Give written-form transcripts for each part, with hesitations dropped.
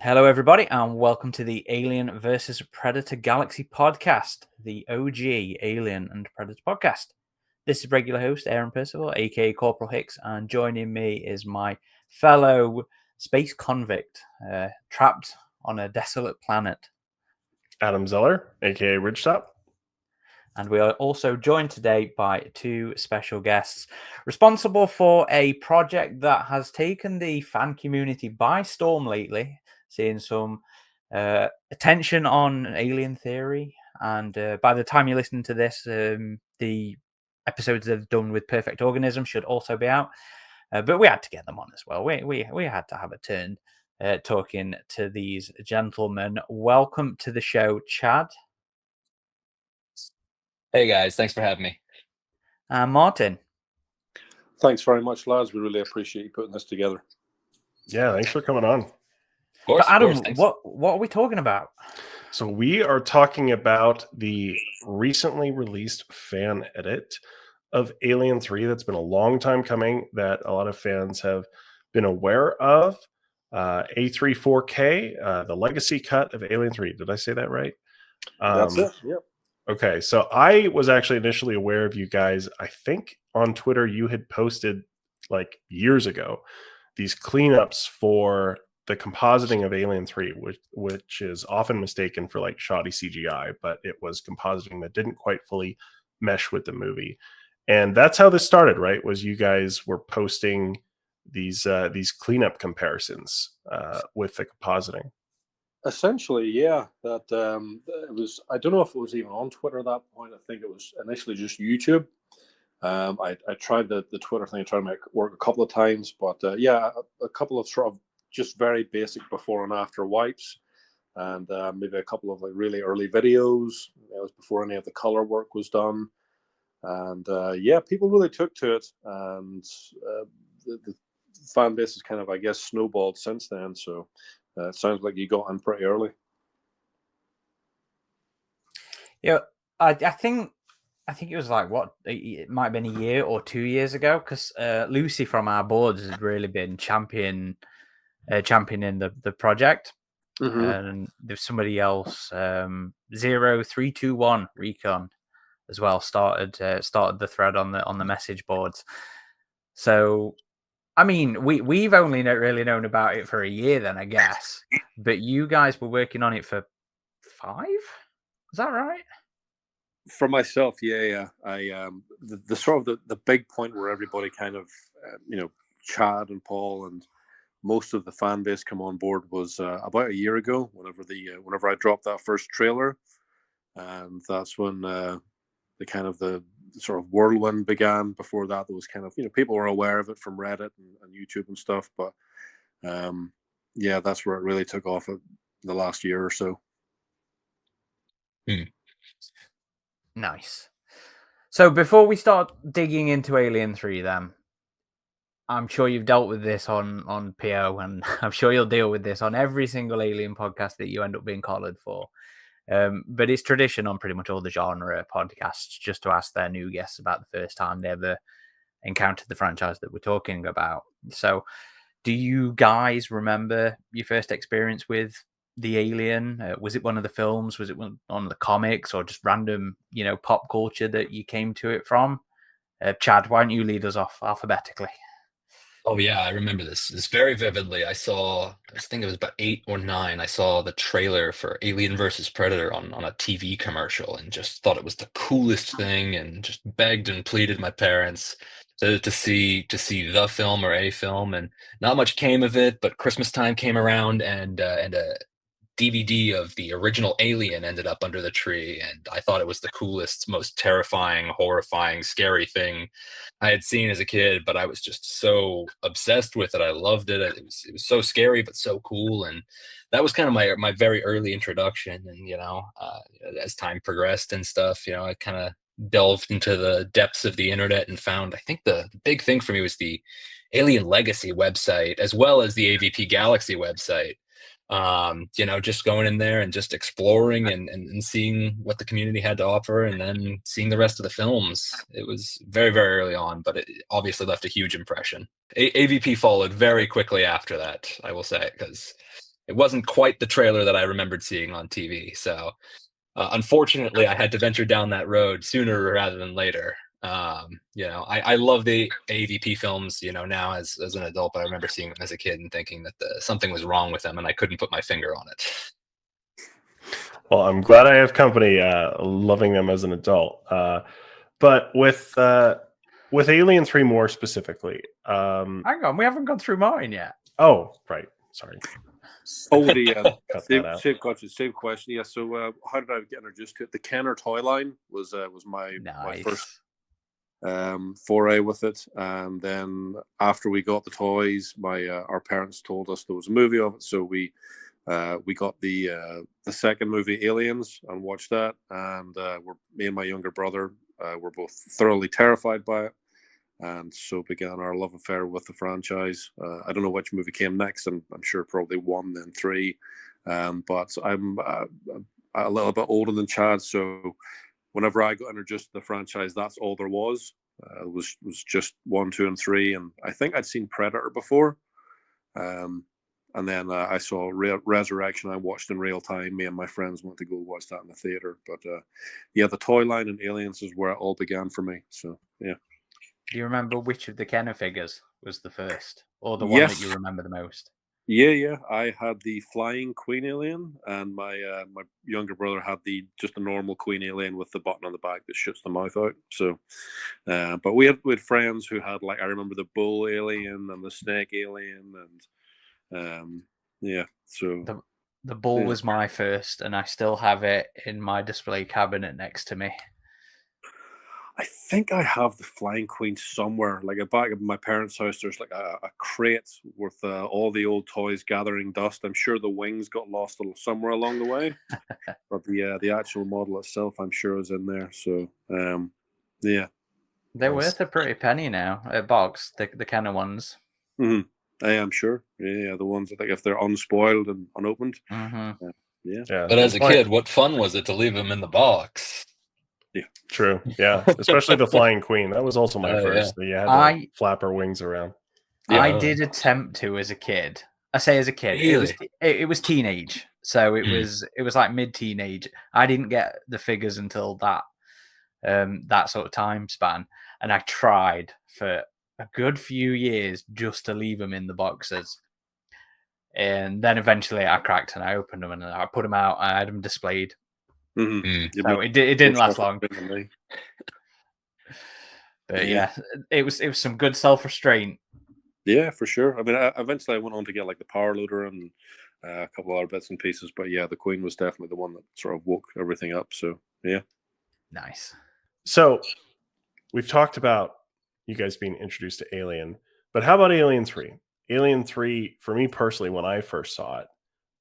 Hello, everybody, and welcome to the Alien versus Predator Galaxy podcast, the OG Alien and Predator podcast. This is regular host Aaron Percival, aka Corporal Hicks, and joining me is my fellow space convict, trapped on a desolate planet. Adam Zeller, aka RidgeTop. And we are also joined today by two special guests responsible for a project that has taken the fan community by storm lately, seeing some attention on alien theory. And by the time you listen to this, the episodes they've done with Perfect Organism should also be out. But we had to get them on as well. We had to have a turn talking to these gentlemen. Welcome to the show, Chad. Hey guys, thanks for having me. Martin. Thanks very much, lads. We really appreciate you putting this together. Yeah, thanks for coming on. Of course, Adam, of course, what are we talking about? So we are talking about the recently released fan edit of Alien 3 that's been a long time coming, that a lot of fans have been aware of. A34K, the legacy cut of Alien 3. Did I say that right? That's it. Yep. Okay, so I was actually initially aware of you guys. I think on Twitter you had posted like years ago these cleanups for the compositing of Alien 3, which is often mistaken for like shoddy CGI, but it was compositing that didn't quite fully mesh with the movie. And that's how this started, right? Was you guys were posting these cleanup comparisons with the compositing. Essentially, yeah. That it was. I don't know if it was even on Twitter at that point. I think it was initially just YouTube. I tried the Twitter thing, tried to make it work a couple of times, but yeah, a couple of sort of just very basic before and after wipes, and maybe a couple of like really early videos. It was before any of the color work was done, and yeah, people really took to it, and the fan base has kind of, I guess, snowballed since then. So. It sounds like you got in pretty early. Yeah, I think it was like it might have been a year or 2 years ago, because Lucy from our boards has really been championing the project. Mm-hmm. And there's somebody else, 0321 Recon, as well, started the thread on the message boards. So. I mean, we've only really known about it for a year then, I guess. But you guys were working on it for 5? Is that right? For myself, yeah. I the sort of the big point where everybody kind of Chad and Paul and most of the fan base come on board was about a year ago. Whenever I dropped that first trailer, and that's when the sort of whirlwind began. Before that, there was kind of, people were aware of it from Reddit and YouTube and stuff, but yeah, that's where it really took off the last year or so. Nice. So before we start digging into Alien 3 then, I'm sure you've dealt with this on PO, and I'm sure you'll deal with this on every single Alien podcast that you end up being collared for. But it's tradition on pretty much all the genre podcasts just to ask their new guests about the first time they ever encountered the franchise that we're talking about. So do you guys remember your first experience with the Alien? Was it one of the films? Was it one of the comics, or just random, pop culture that you came to it from? Chad, why don't you lead us off alphabetically? Oh yeah, I remember this very vividly. I think it was about 8 or 9. I saw the trailer for Alien versus Predator on a TV commercial and just thought it was the coolest thing, and just begged and pleaded my parents to see the film or a film, and not much came of it. But Christmas time came around, and a DVD of the original Alien ended up under the tree, and I thought it was the coolest, most terrifying, horrifying, scary thing I had seen as a kid. But I was just so obsessed with it. I loved it. It was so scary but so cool, and that was kind of my very early introduction. And as time progressed and stuff, I kind of delved into the depths of the internet and found, I think the big thing for me was the Alien Legacy website, as well as the AvP Galaxy website. Just going in there and just exploring and seeing what the community had to offer, and then seeing the rest of the films. It was very, very early on, but it obviously left a huge impression. AvP followed very quickly after that, I will say, because it wasn't quite the trailer that I remembered seeing on TV. So unfortunately, I had to venture down that road sooner rather than later. I love the AvP films, now as an adult, but I remember seeing them as a kid and thinking that something was wrong with them, and I couldn't put my finger on it. Well, I'm glad I have company loving them as an adult. But with Alien 3 more specifically. Hang on, we haven't gone through mine yet. Oh, right. Sorry. Oh, the same question. Yeah. So, how did I get introduced to it? The Kenner toy line was my first foray with it, and then after we got the toys, our parents told us there was a movie of it, so we got the second movie, Aliens, and watched that, and me and my younger brother were both thoroughly terrified by it. And so began our love affair with the franchise. I don't know which movie came next, and I'm sure probably 1, then 3. But I'm a little bit older than Chad, so whenever I got introduced to the franchise, that's all there was. It was just 1, 2, and 3, and I think I'd seen Predator before. And then I saw Resurrection. I watched in real time. Me and my friends went to go watch that in the theater. But the toy line and Aliens is where it all began for me. So yeah. Do you remember which of the Kenner figures was the first, or the one that you remember the most? Yeah. I had the flying Queen Alien, and my younger brother had just the normal Queen Alien with the button on the back that shoots the mouth out. So, but we had friends who had, like, I remember the Bull Alien and the Snake Alien, and So the Bull was my first, and I still have it in my display cabinet next to me. I think I have the Flying Queen somewhere. Like back at my parents' house, there's like a crate with all the old toys gathering dust. I'm sure the wings got lost somewhere along the way, but the actual model itself, I'm sure, is in there. So, yeah, they're worth a pretty penny now at box. The Kenner ones. Mm-hmm. I am sure. Yeah, the ones that, like, if they're unspoiled and unopened. Mm-hmm. Yeah. But as a kid, what fun was it to leave them in the box? Yeah, true. Yeah, especially the Flying Queen. That was also my first. Yeah. You had to flap her wings around. Yeah. I did attempt to as a kid. I say as a kid. Really? It was teenage, so it was like mid-teenage. I didn't get the figures until that sort of time span, and I tried for a good few years just to leave them in the boxes. And then eventually I cracked and I opened them and I put them out. I had them displayed. Mm-hmm. So it didn't last long. But yeah, it was some good self-restraint. Yeah, for sure. I mean, eventually I went on to get like the power loader and a couple of other bits and pieces. But yeah, the Queen was definitely the one that sort of woke everything up. So yeah. Nice. So we've talked about you guys being introduced to Alien, but how about Alien 3? Alien 3, for me personally, when I first saw it,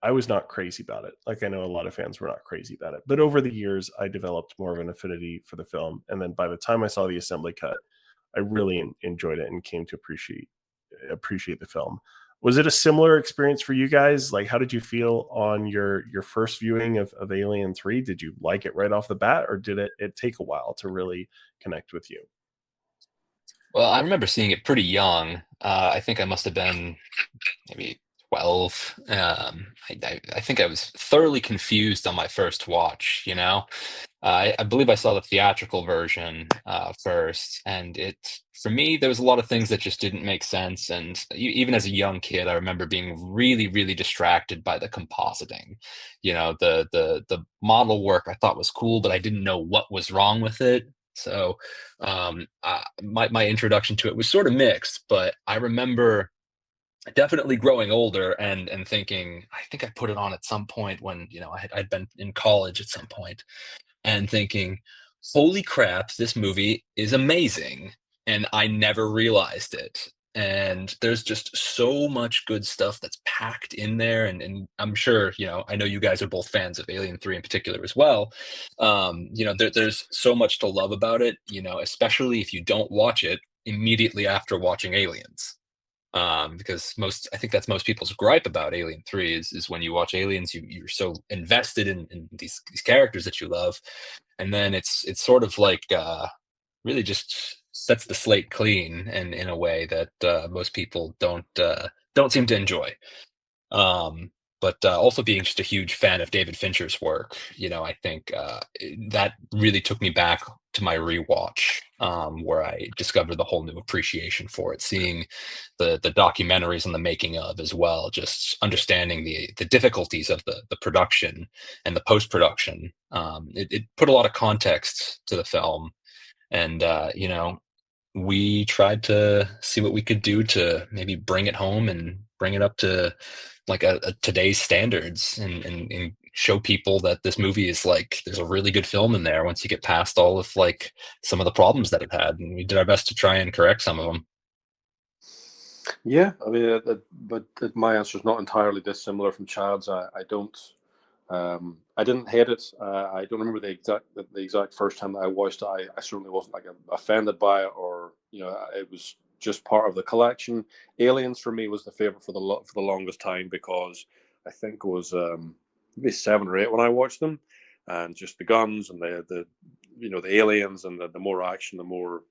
I was not crazy about it. Like, I know a lot of fans were not crazy about it. But over the years, I developed more of an affinity for the film. And then by the time I saw the assembly cut, I really enjoyed it and came to appreciate the film. Was it a similar experience for you guys? Like, how did you feel on your first viewing of Alien 3? Did you like it right off the bat, or did it take a while to really connect with you? Well, I remember seeing it pretty young. I think I must have been maybe 12. I think I was thoroughly confused on my first watch, I believe I saw the theatrical version first, and for me, there was a lot of things that just didn't make sense. And even as a young kid, I remember being really, really distracted by the compositing. The model work I thought was cool, but I didn't know what was wrong with it. So my introduction to it was sort of mixed, but I remember definitely growing older and thinking, I think I put it on at some point when I'd been in college at some point, and thinking, holy crap, this movie is amazing, and I never realized it. And there's just so much good stuff that's packed in there, and I'm sure I know you guys are both fans of Alien 3 in particular as well. There's so much to love about it, especially if you don't watch it immediately after watching Aliens. Because I think that's most people's gripe about Alien 3 is when you watch Aliens, you're so invested in these characters that you love, and then it's sort of like really just sets the slate clean in a way that most people don't seem to enjoy. But also being just a huge fan of David Fincher's work, I think that really took me back to my rewatch, where I discovered the whole new appreciation for it, seeing the documentaries on the making of as well, just understanding the difficulties of the production and the post production. It put a lot of context to the film, and we tried to see what we could do to maybe bring it home and bring it up to like a today's standards, and show people that this movie is like, there's a really good film in there once you get past all of like some of the problems that it had, and we did our best to try and correct some of them. Yeah, I mean, but my answer is not entirely dissimilar from Chad's. I don't. I didn't hate it. I don't remember the exact first time that I watched it. I certainly wasn't like offended by it, or it was just part of the collection. Aliens for me was the favorite for the longest time, because I think it was maybe 7 or 8 when I watched them, and just the guns and the aliens and the more action, the more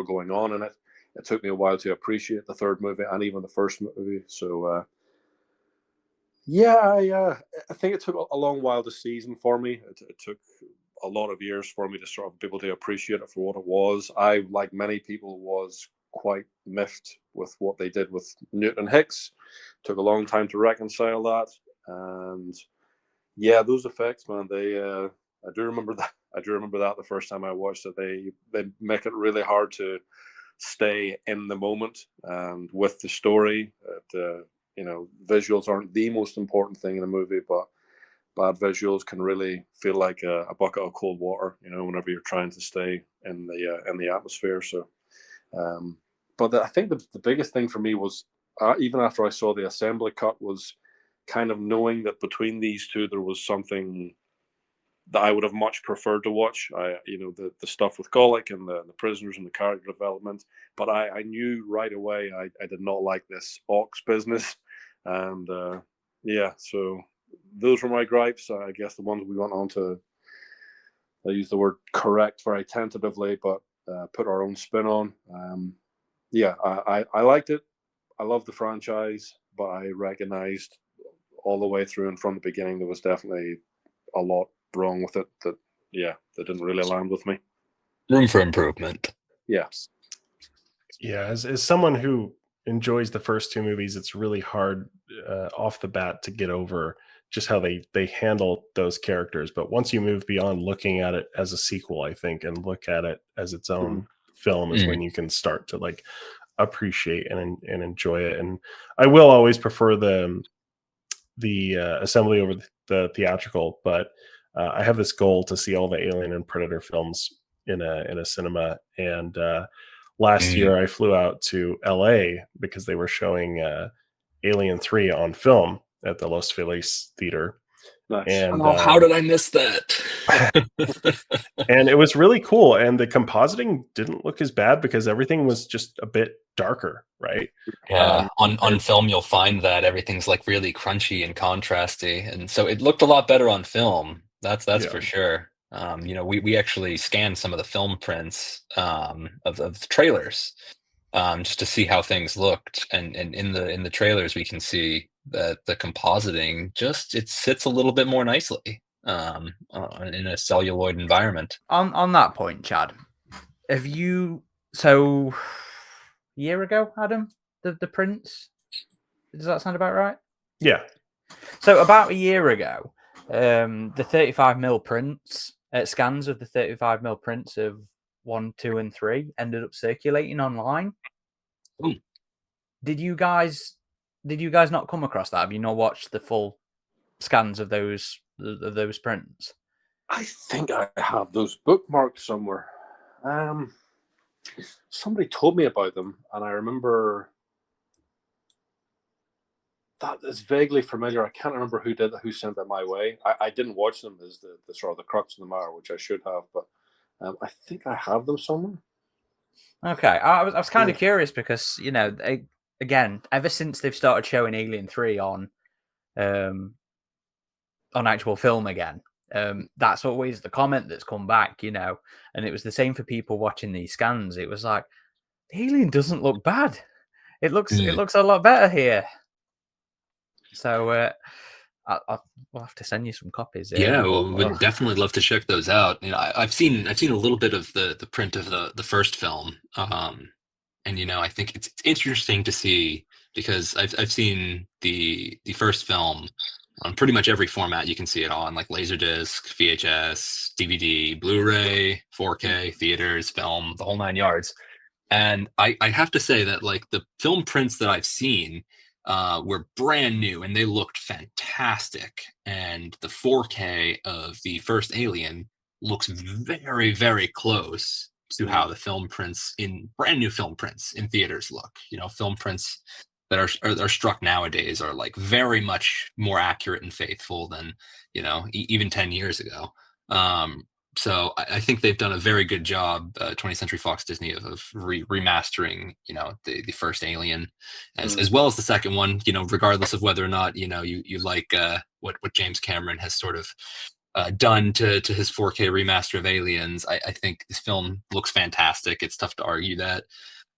going on in it. It took me a while to appreciate the third movie and even the first movie. So. Yeah, I think it took a long while to season for me. It took a lot of years for me to sort of be able to appreciate it for what it was. I, like many people, was quite miffed with what they did with Newt and Hicks. Took a long time to reconcile that, and yeah, those effects, man. I do remember that. I do remember that the first time I watched it. They make it really hard to stay in the moment and with the story. Visuals aren't the most important thing in a movie, but bad visuals can really feel like a bucket of cold water, whenever you're trying to stay in the atmosphere. So, but I think the biggest thing for me was, even after I saw the assembly cut, was kind of knowing that between these two there was something that I would have much preferred to watch. The stuff with Golic and the prisoners and the character development. But I knew right away I did not like this Ox business. And so those were my gripes. I guess the ones we went on to, I use the word correct very tentatively, but put our own spin on. I liked it. I love the franchise, but I recognized all the way through and from the beginning there was definitely a lot wrong with it that didn't really land with me. Room for improvement. Yeah. As someone who enjoys the first 2 movies, it's really hard off the bat to get over just how they handle those characters. But once you move beyond looking at it as a sequel, I think, and look at it as its own film, is when you can start to like appreciate and enjoy it. And I will always prefer the assembly over the theatrical, but I have this goal to see all the Alien and Predator films in a cinema. And last year I flew out to LA because they were showing Alien 3 on film at the Los Feliz Theater. Nice. And how did I miss that? and it was really cool. And the compositing didn't look as bad because everything was just a bit darker, right? Yeah, on film you'll find that everything's like really crunchy and contrasty, and so it looked a lot better on film. That's for sure. We actually scanned some of the film prints of the trailers, just to see how things looked, and in the trailers we can see that the compositing it sits a little bit more nicely in a celluloid environment. On that point, Chad, have you a year ago, Adam, the prints? Does that sound about right? Yeah. So about a year ago, the 35mm prints, scans of the 35mm prints of 1, 2, and 3 ended up circulating online. Ooh. Did you guys not come across that? Have you not watched the full scans of those prints? I think I have those bookmarked somewhere. Somebody told me about them, and I remember that is vaguely familiar. I can't remember who sent that my way. I didn't watch them as the sort of the crux of the matter, which I should have, but I think I have them somewhere. Okay, I was kind of curious because again, ever since they've started showing Alien 3 on actual film again, that's always the comment that's come back, and it was the same for people watching these scans. It was like, the Alien doesn't look bad. It looks a lot better here. So we'll have to send you some copies. Yeah, but, would definitely love to check those out. You know, I've seen a little bit of the print of the first film, and you know, I think it's interesting to see because I've seen the first film on pretty much every format you can see it on, like Laserdisc, VHS, DVD, Blu-ray, 4K, theaters, film, the whole 9 yards. And I have to say that like the film prints that I've seen were brand new and they looked fantastic. And the 4K of the first Alien looks very, very close to how the film prints in brand new film prints in theaters look. You know, film prints that are struck nowadays are like very much more accurate and faithful than, you know, even 10 years ago. So I think they've done a very good job, 20th Century Fox Disney, of remastering, you know, the first Alien, as well as the second one. You know, regardless of whether or not you know you like what James Cameron has sort of done to his 4K remaster of Aliens, I think this film looks fantastic. It's tough to argue that.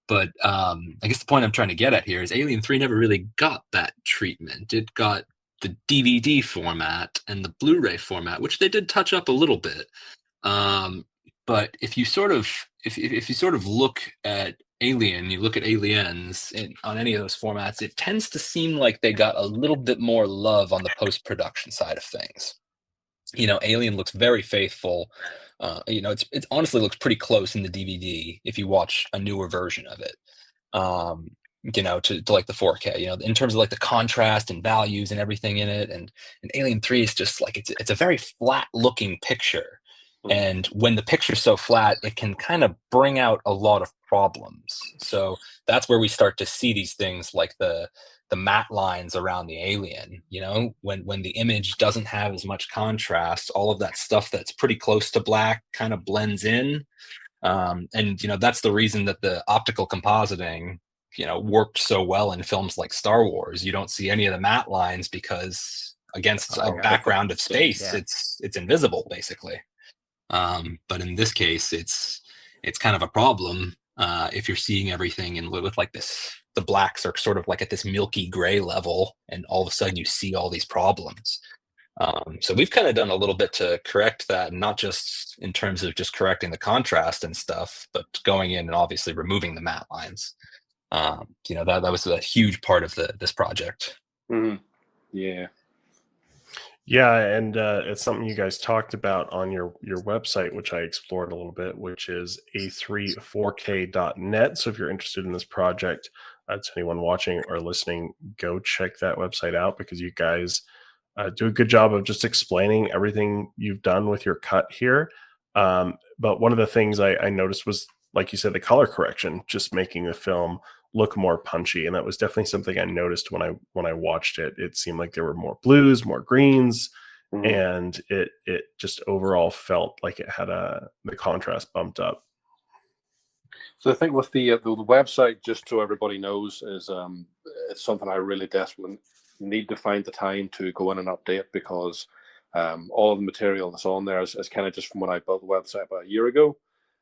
But I guess the point I'm trying to get at here is Alien 3 never really got that treatment. It got the DVD format and the Blu-ray format, which they did touch up a little bit. But if you sort of if you sort of look at Alien, you look at Aliens on any of those formats, it tends to seem like they got a little bit more love on the post-production side of things. You know, Alien looks very faithful. You know, it honestly looks pretty close in the DVD if you watch a newer version of it. You know, to like the 4K, you know, in terms of like the contrast and values and everything in it. And Alien 3 is just like it's a very flat looking picture. And when the picture's so flat, it can kind of bring out a lot of problems. So that's where we start to see these things like the matte lines around the alien. You know, when the image doesn't have as much contrast, all of that stuff that's pretty close to black kind of blends in. And you know, that's the reason that the optical compositing, you know, worked so well in films like Star Wars. You don't see any of the matte lines because against a background of space, it's invisible basically. But in this case, it's kind of a problem if you're seeing everything and with like this, the blacks are sort of like at this milky gray level, and all of a sudden you see all these problems. So we've kind of done a little bit to correct that, not just in terms of just correcting the contrast and stuff, but going in and obviously removing the matte lines. You know, that was a huge part of this project. Yeah. Yeah, and it's something you guys talked about on your website, which I explored a little bit, which is a34k.net. So if you're interested in this project, to anyone watching or listening, go check that website out because you guys do a good job of just explaining everything you've done with your cut here. But one of the things I noticed was, like you said, the color correction, just making the film look more punchy, and that was definitely something I noticed when I watched it. It seemed like there were more blues, more greens, and it just overall felt like it had the contrast bumped up. So I think with the website, just so everybody knows, is it's something I really desperately need to find the time to go in and update, because all of the material that's on there is kind of just from when I built the website about a year ago.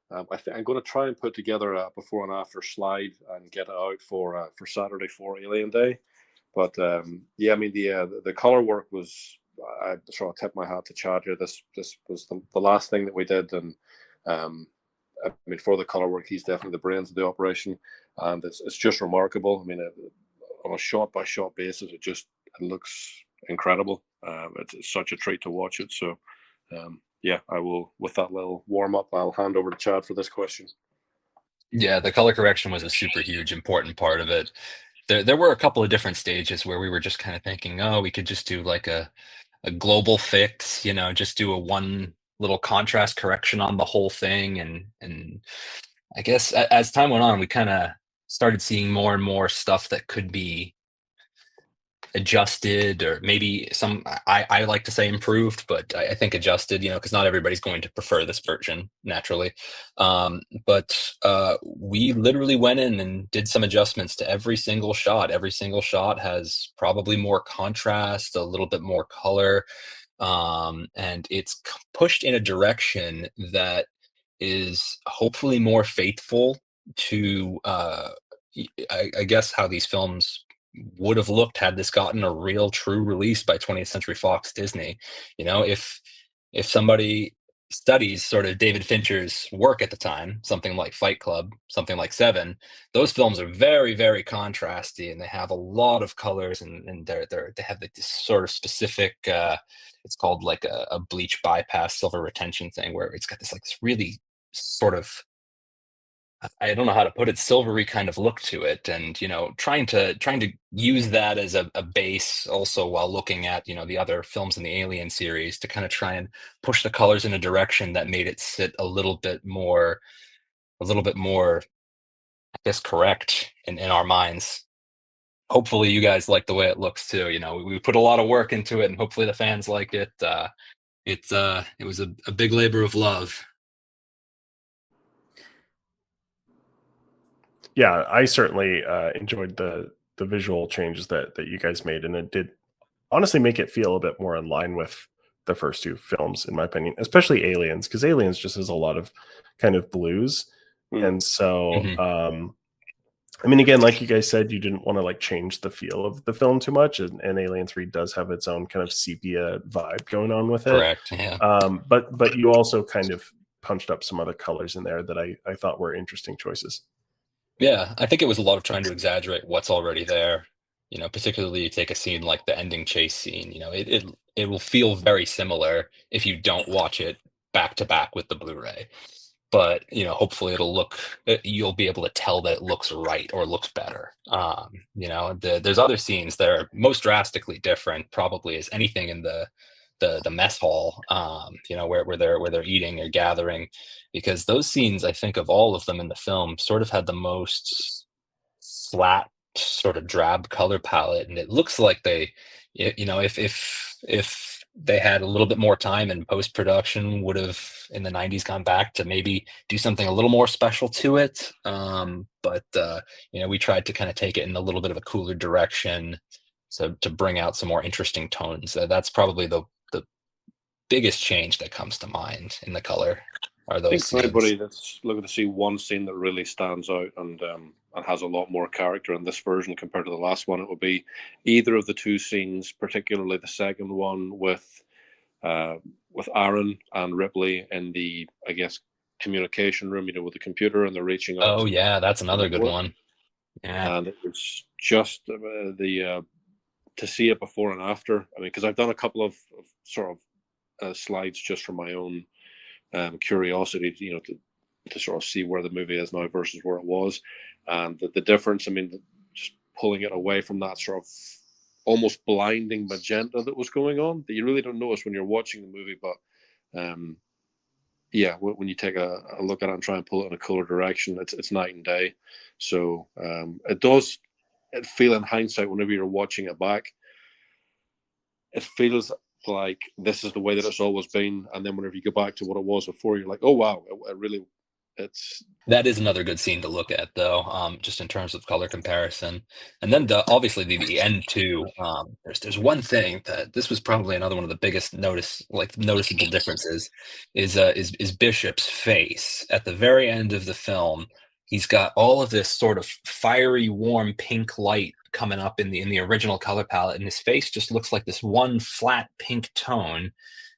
I think I'm going to try and put together a before and after slide and get it out for Saturday for Alien Day. But yeah, I mean the color work was, I sort of tip my hat to Chad here. This was the last thing that we did, and I mean, for the color work, he's definitely the brains of the operation, and it's just remarkable. I mean, on a shot by shot basis, it looks incredible. It's such a treat to watch it. So. Yeah, I will, with that little warm up, I'll hand over to Chad for this question. Yeah, the color correction was a super huge, important part of it. There were a couple of different stages where we were just kind of thinking, oh, we could just do like a global fix, you know, just do a one little contrast correction on the whole thing. And I guess as time went on, we kind of started seeing more and more stuff that could be adjusted, or maybe some, I like to say improved, but I think adjusted, you know, because not everybody's going to prefer this version naturally. But we literally went in and did some adjustments to every single shot. Every single shot has probably more contrast, a little bit more color, and it's pushed in a direction that is hopefully more faithful to I guess how these films would have looked had this gotten a real true release by 20th Century Fox Disney. If somebody studies sort of David Fincher's work at the time, something like Fight Club, something like Seven, those films are very, very contrasty, and they have a lot of colors, and they have this sort of specific it's called like a bleach bypass silver retention thing, where it's got this like this really sort of, I don't know how to put it, silvery kind of look to it, and trying to use that as a base also, while looking at the other films in the Alien series, to kind of try and push the colors in a direction that made it sit a little bit more, I guess, correct in our minds. Hopefully you guys like the way it looks too. We put a lot of work into it, and hopefully the fans like it. It was a big labor of love. Yeah, I certainly enjoyed the visual changes that you guys made, and it did honestly make it feel a bit more in line with the first two films, in my opinion, especially Aliens, because Aliens just has a lot of kind of blues. And so I mean, again, like you guys said, you didn't want to like change the feel of the film too much, and Alien 3 does have its own kind of sepia vibe going on with it. Correct. Yeah. But you also kind of punched up some other colors in there that I thought were interesting choices. Yeah, I think it was a lot of trying to exaggerate what's already there. Particularly you take a scene like the ending chase scene. It will feel very similar if you don't watch it back to back with the Blu-ray. But hopefully you'll be able to tell that it looks right or looks better. There's other scenes that are most drastically different, probably, as anything in the mess hall, where they're eating or gathering, because those scenes, I think, of all of them in the film, sort of had the most flat, sort of drab color palette, and it looks like they, if they had a little bit more time in post-production, would have in the 90s gone back to maybe do something a little more special to it. But we tried to kind of take it in a little bit of a cooler direction, so to bring out some more interesting tones. That's probably the biggest change that comes to mind in the color, are those scenes. Anybody that's looking to see one scene that really stands out and has a lot more character in this version compared to the last one, it would be either of the two scenes, particularly the second one with Aaron and Ripley in the, I guess, communication room, with the computer, and they're reaching out. Oh yeah, that's another good one. Yeah, and it was just to see it before and after. I mean, because I've done a couple of sort of slides just for my own curiosity, to sort of see where the movie is now versus where it was, and the difference. I mean, just pulling it away from that sort of almost blinding magenta that was going on, that you really don't notice when you're watching the movie, but when you take a look at it and try and pull it in a cooler direction, it's night and day. So it feel in hindsight, whenever you're watching it back, it feels like this is the way that it's always been, and then whenever you go back to what it was before, you're like, oh wow, that is another good scene to look at, though, just in terms of color comparison. And then obviously the end too. There's one thing that this was probably another one of the biggest noticeable differences is Bishop's face at the very end of the film. He's got all of this sort of fiery, warm pink light coming up in the original color palette, and his face just looks like this one flat pink tone,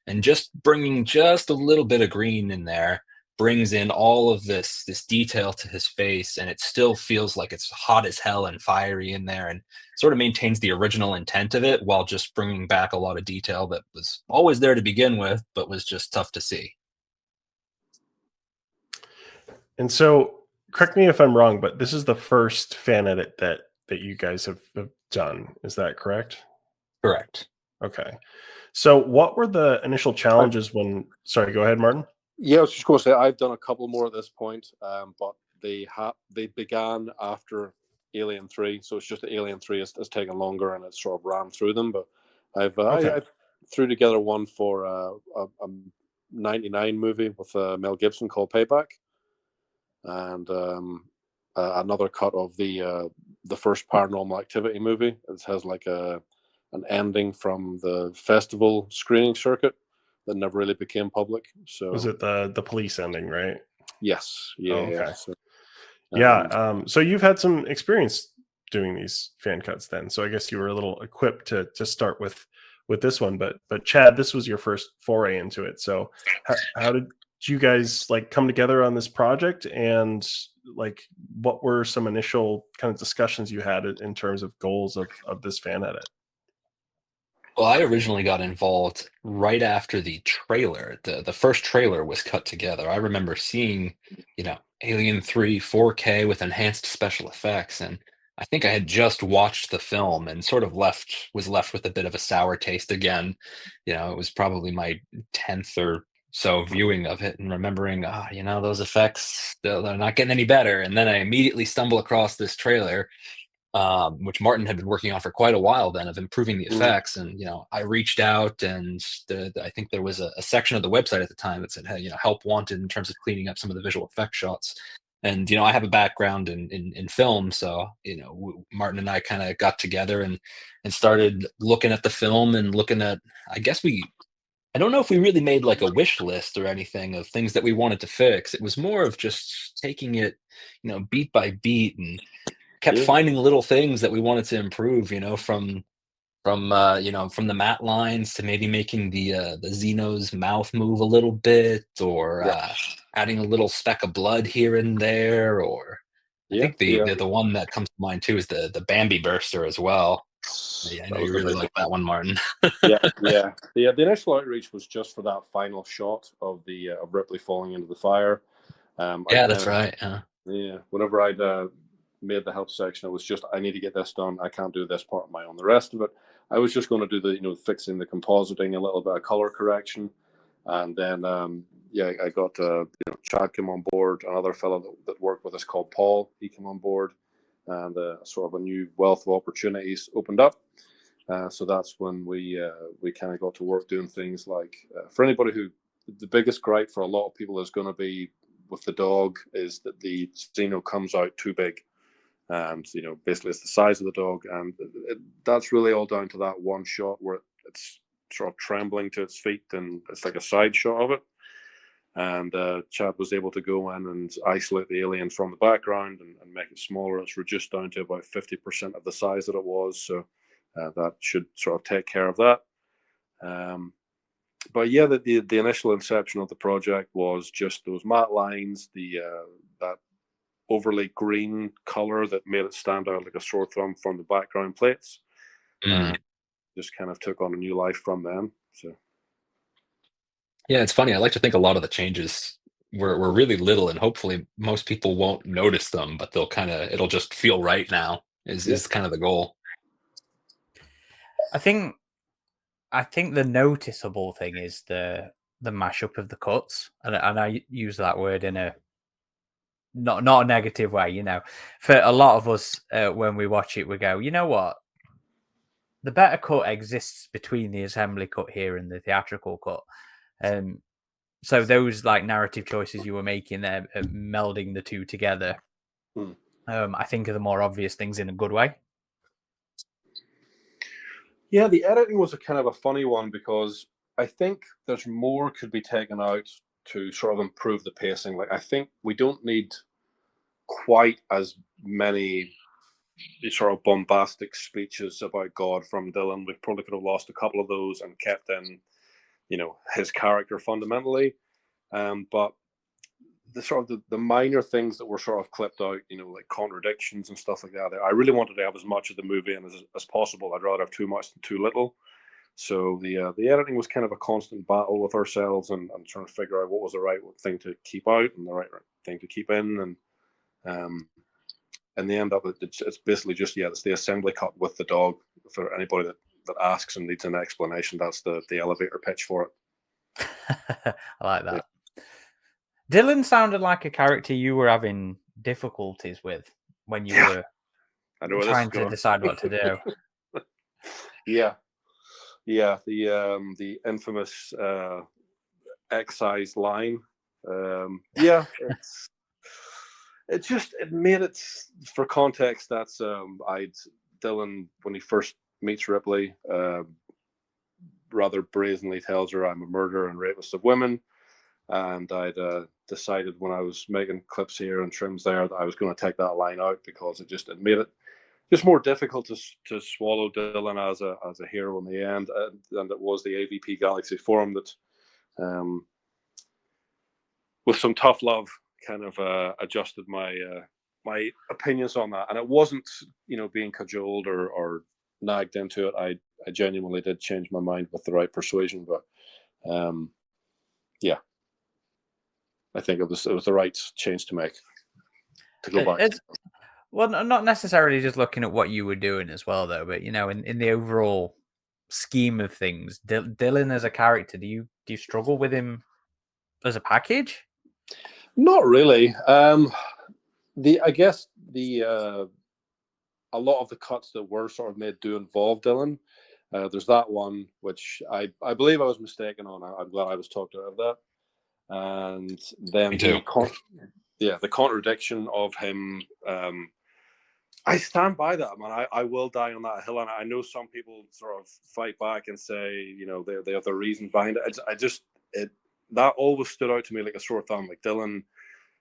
and just bringing just a little bit of green in there brings in all of this detail to his face, and it still feels like it's hot as hell and fiery in there, and sort of maintains the original intent of it while just bringing back a lot of detail that was always there to begin with, but was just tough to see. And so, correct me if I'm wrong, but this is the first fan edit that you guys have done. Is that correct? Correct. Okay. So what were the initial challenges when... Sorry, go ahead, Martin. Yeah, I was just going to say, I've done a couple more at this point, but they began after Alien 3, so it's just that Alien 3 has taken longer, and it's sort of ran through them. But I threw together one for a 99 movie with Mel Gibson called Payback, and another cut of the first Paranormal Activity movie. It has like an ending from the festival screening circuit that never really became public. So was it the police ending, right? Yes. Yeah. Oh, okay. Yeah. So you've had some experience doing these fan cuts then. So I guess you were a little equipped to start with this one. But Chad, this was your first foray into it. So how did you guys like come together on this project, and like what were some initial kind of discussions you had in terms of goals of this fan edit? Well, I originally got involved right after the trailer. The first trailer was cut together. I remember seeing, Alien 3 4K with enhanced special effects, and I think I had just watched the film and sort of was left with a bit of a sour taste again. It was probably my 10th or so viewing of it, and remembering, those effects, they're not getting any better. And then I immediately stumble across this trailer, which Martin had been working on for quite a while then, of improving the effects. And I reached out, and I think there was a section of the website at the time that said, hey, help wanted in terms of cleaning up some of the visual effect shots. And I have a background in film, so Martin and I kind of got together and started looking at the film and looking at, I don't know if we really made like a wish list or anything of things that we wanted to fix. It was more of just taking it, beat by beat, and kept finding little things that we wanted to improve, from the matte lines to maybe making the Xeno's mouth move a little bit, or adding a little speck of blood here and there, or I think the one that comes to mind too is the Bambi burster as well. Yeah, I know you really like that one, Martin. The initial outreach was just for that final shot of the of Ripley falling into the fire. That's right. Yeah, whenever I'd made the help section, it was just, I need to get this done. I can't do this part on my own. The rest of it, I was just going to do the fixing the compositing, a little bit of color correction, and then I got Chad came on board, another fellow that worked with us called Paul. He came on board, and sort of a new wealth of opportunities opened up. So that's when we kind of got to work doing things like, for anybody who, the biggest gripe for a lot of people is going to be with the dog is that the Xeno comes out too big. And basically it's the size of the dog, and that's really all down to that one shot where it's sort of trembling to its feet, and it's like a side shot of it. And Chad was able to go in and isolate the alien from the background and make it smaller. It's reduced down to about 50% of the size that it was, so that should sort of take care of that. But yeah, the initial inception of the project was just those matte lines, that overly green color that made it stand out like a sore thumb from the background plates. Just kind of took on a new life from them. So yeah, it's funny. I like to think a lot of the changes were really little, and hopefully most people won't notice them, but it'll just feel right now is kind of the goal. I think the noticeable thing is the mashup of the cuts, and I use that word in a not a negative way. For a lot of us, when we watch it, we go, you know what? The better cut exists between the assembly cut here and the theatrical cut. So those like narrative choices you were making there, melding the two together, I think are the more obvious things in a good way. Yeah, the editing was a kind of a funny one, because I think there's more could be taken out to sort of improve the pacing. Like, I think we don't need quite as many sort of bombastic speeches about God from Dylan. We probably could have lost a couple of those and kept in, his character fundamentally. But the sort of the minor things that were sort of clipped out, like contradictions and stuff like that, I really wanted to have as much of the movie in as possible. I'd rather have too much than too little. So the editing was kind of a constant battle with ourselves and trying to figure out what was the right thing to keep out and the right thing to keep in. And they end up, it's basically just, it's the assembly cut with the dog. For anybody that asks and needs an explanation, that's the elevator pitch for it. I like that. Dylan sounded like a character you were having difficulties with when you were trying to decide what to do. Yeah, the infamous excise line. It made it, for context, that's Dylan, when he first meets Ripley, rather brazenly tells her, I'm a murderer and rapist of women. And I'd decided when I was making clips here and trims there that I was going to take that line out, because it made it just more difficult to swallow Dylan as a hero in the end, and it was the AvP Galaxy Forum that, with some tough love, kind of adjusted my my opinions on that. And it wasn't, being cajoled or nagged into it. I genuinely did change my mind with the right persuasion, but yeah, I think it was the right change to make, to go back. Well, not necessarily just looking at what you were doing as well, though, but in the overall scheme of things, Dylan as a character, do you struggle with him as a package? Not really. I guess a lot of the cuts that were sort of made do involve Dylan. There's that one which I believe I was mistaken on. I'm glad I was talked out of that. And then the contradiction of him. I stand by that, man. I will die on that hill, and I know some people sort of fight back and say, they have the reason behind it. That always stood out to me like a sore thumb. Like Dylan,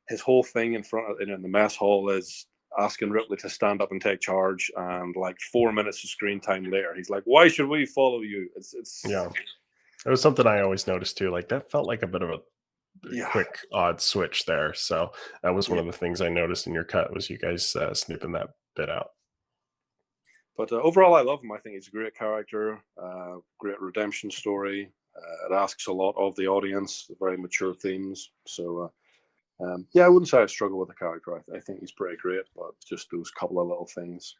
his whole thing in the mess hall is asking Ripley to stand up and take charge, and like 4 minutes of screen time later, he's like, "Why should we follow you?" It's Yeah. It was something I always noticed too. Like that felt like a bit of a quick, odd switch there. So that was one of the things I noticed in your cut was you guys snipping that bit out. But overall, I love him. I think he's a great character, great redemption story. It asks a lot of the audience, very mature themes. So, I wouldn't say I struggle with the character. I think he's pretty great, but just those couple of little things.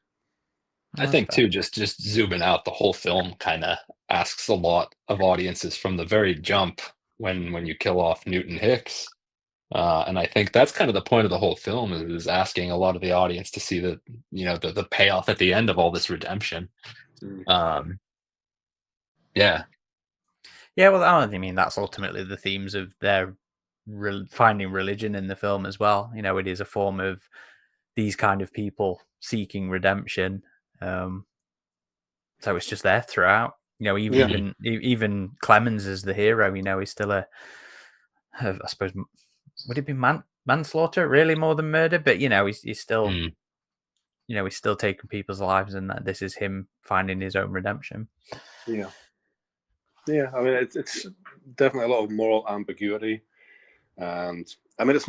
I think too, just zooming out, the whole film kind of asks a lot of audiences from the very jump when you kill off Newton Hicks. And I think that's kind of the point of the whole film is asking a lot of the audience to see the payoff at the end of all this redemption. Yeah. Well, I mean, that's ultimately the themes of their finding religion in the film as well. It is a form of these kind of people seeking redemption. So it's just there throughout. Even Clemens as the hero, he's still I suppose, would it be manslaughter really more than murder? But he's still, he's still taking people's lives, and that this is him finding his own redemption. Yeah. I mean, it's definitely a lot of moral ambiguity, and I mean, it's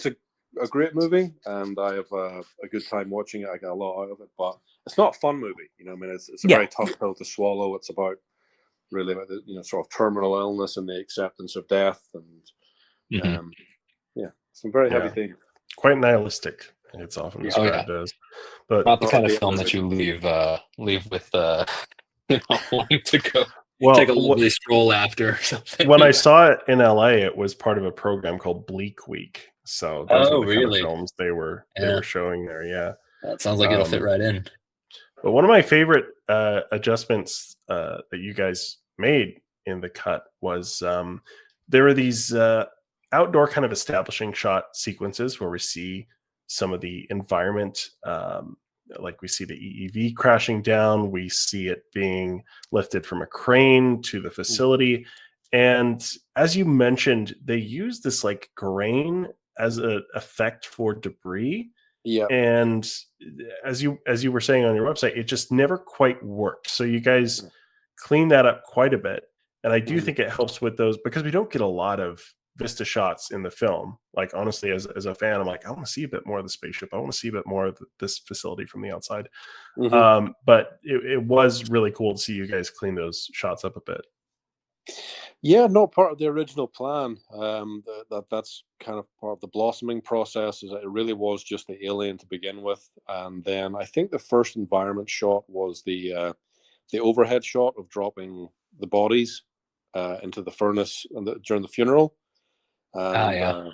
a great movie, and I have a good time watching it. I get a lot out of it, but it's not a fun movie. I mean, it's a very tough pill to swallow. It's about really about the sort of terminal illness and the acceptance of death, and some very heavy things. Quite nihilistic. It's often described as, but not the kind of film that you leave with wanting to go. Well, take a lovely stroll after or something. When I saw it in LA, it was part of a program called Bleak Week. So those are the kind of films they were showing there. Yeah, that sounds like it'll fit right in. But one of my favorite adjustments that you guys made in the cut was there were these outdoor kind of establishing shot sequences where we see some of the environment. Like we see the EEV crashing down, we see it being lifted from a crane to the facility. And as you mentioned, they use this like grain as an effect for debris. Yeah. And as you were saying on your website, it just never quite worked. So you guys clean that up quite a bit. And I do think it helps with those because we don't get a lot of Vista shots in the film. Like honestly, as a fan, I'm like, I want to see a bit more of the spaceship. I want to see a bit more of this facility from the outside. But it was really cool to see you guys clean those shots up a bit. Yeah, not part of the original plan. That's kind of part of the blossoming process. Is that it really was just the alien to begin with, and then I think the first environment shot was the overhead shot of dropping the bodies into the furnace during the funeral. And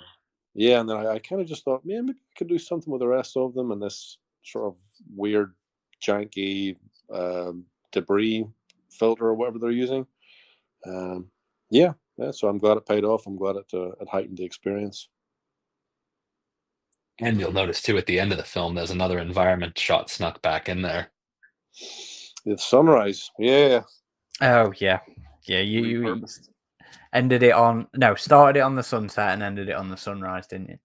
then I kind of just thought, maybe I could do something with the rest of them and this sort of weird, janky debris filter or whatever they're using. So I'm glad it paid off. I'm glad it heightened the experience. And you'll notice too at the end of the film, there's another environment shot snuck back in there. The sunrise, yeah. Oh yeah. You ended it on started it on the sunset and ended it on the sunrise, didn't you?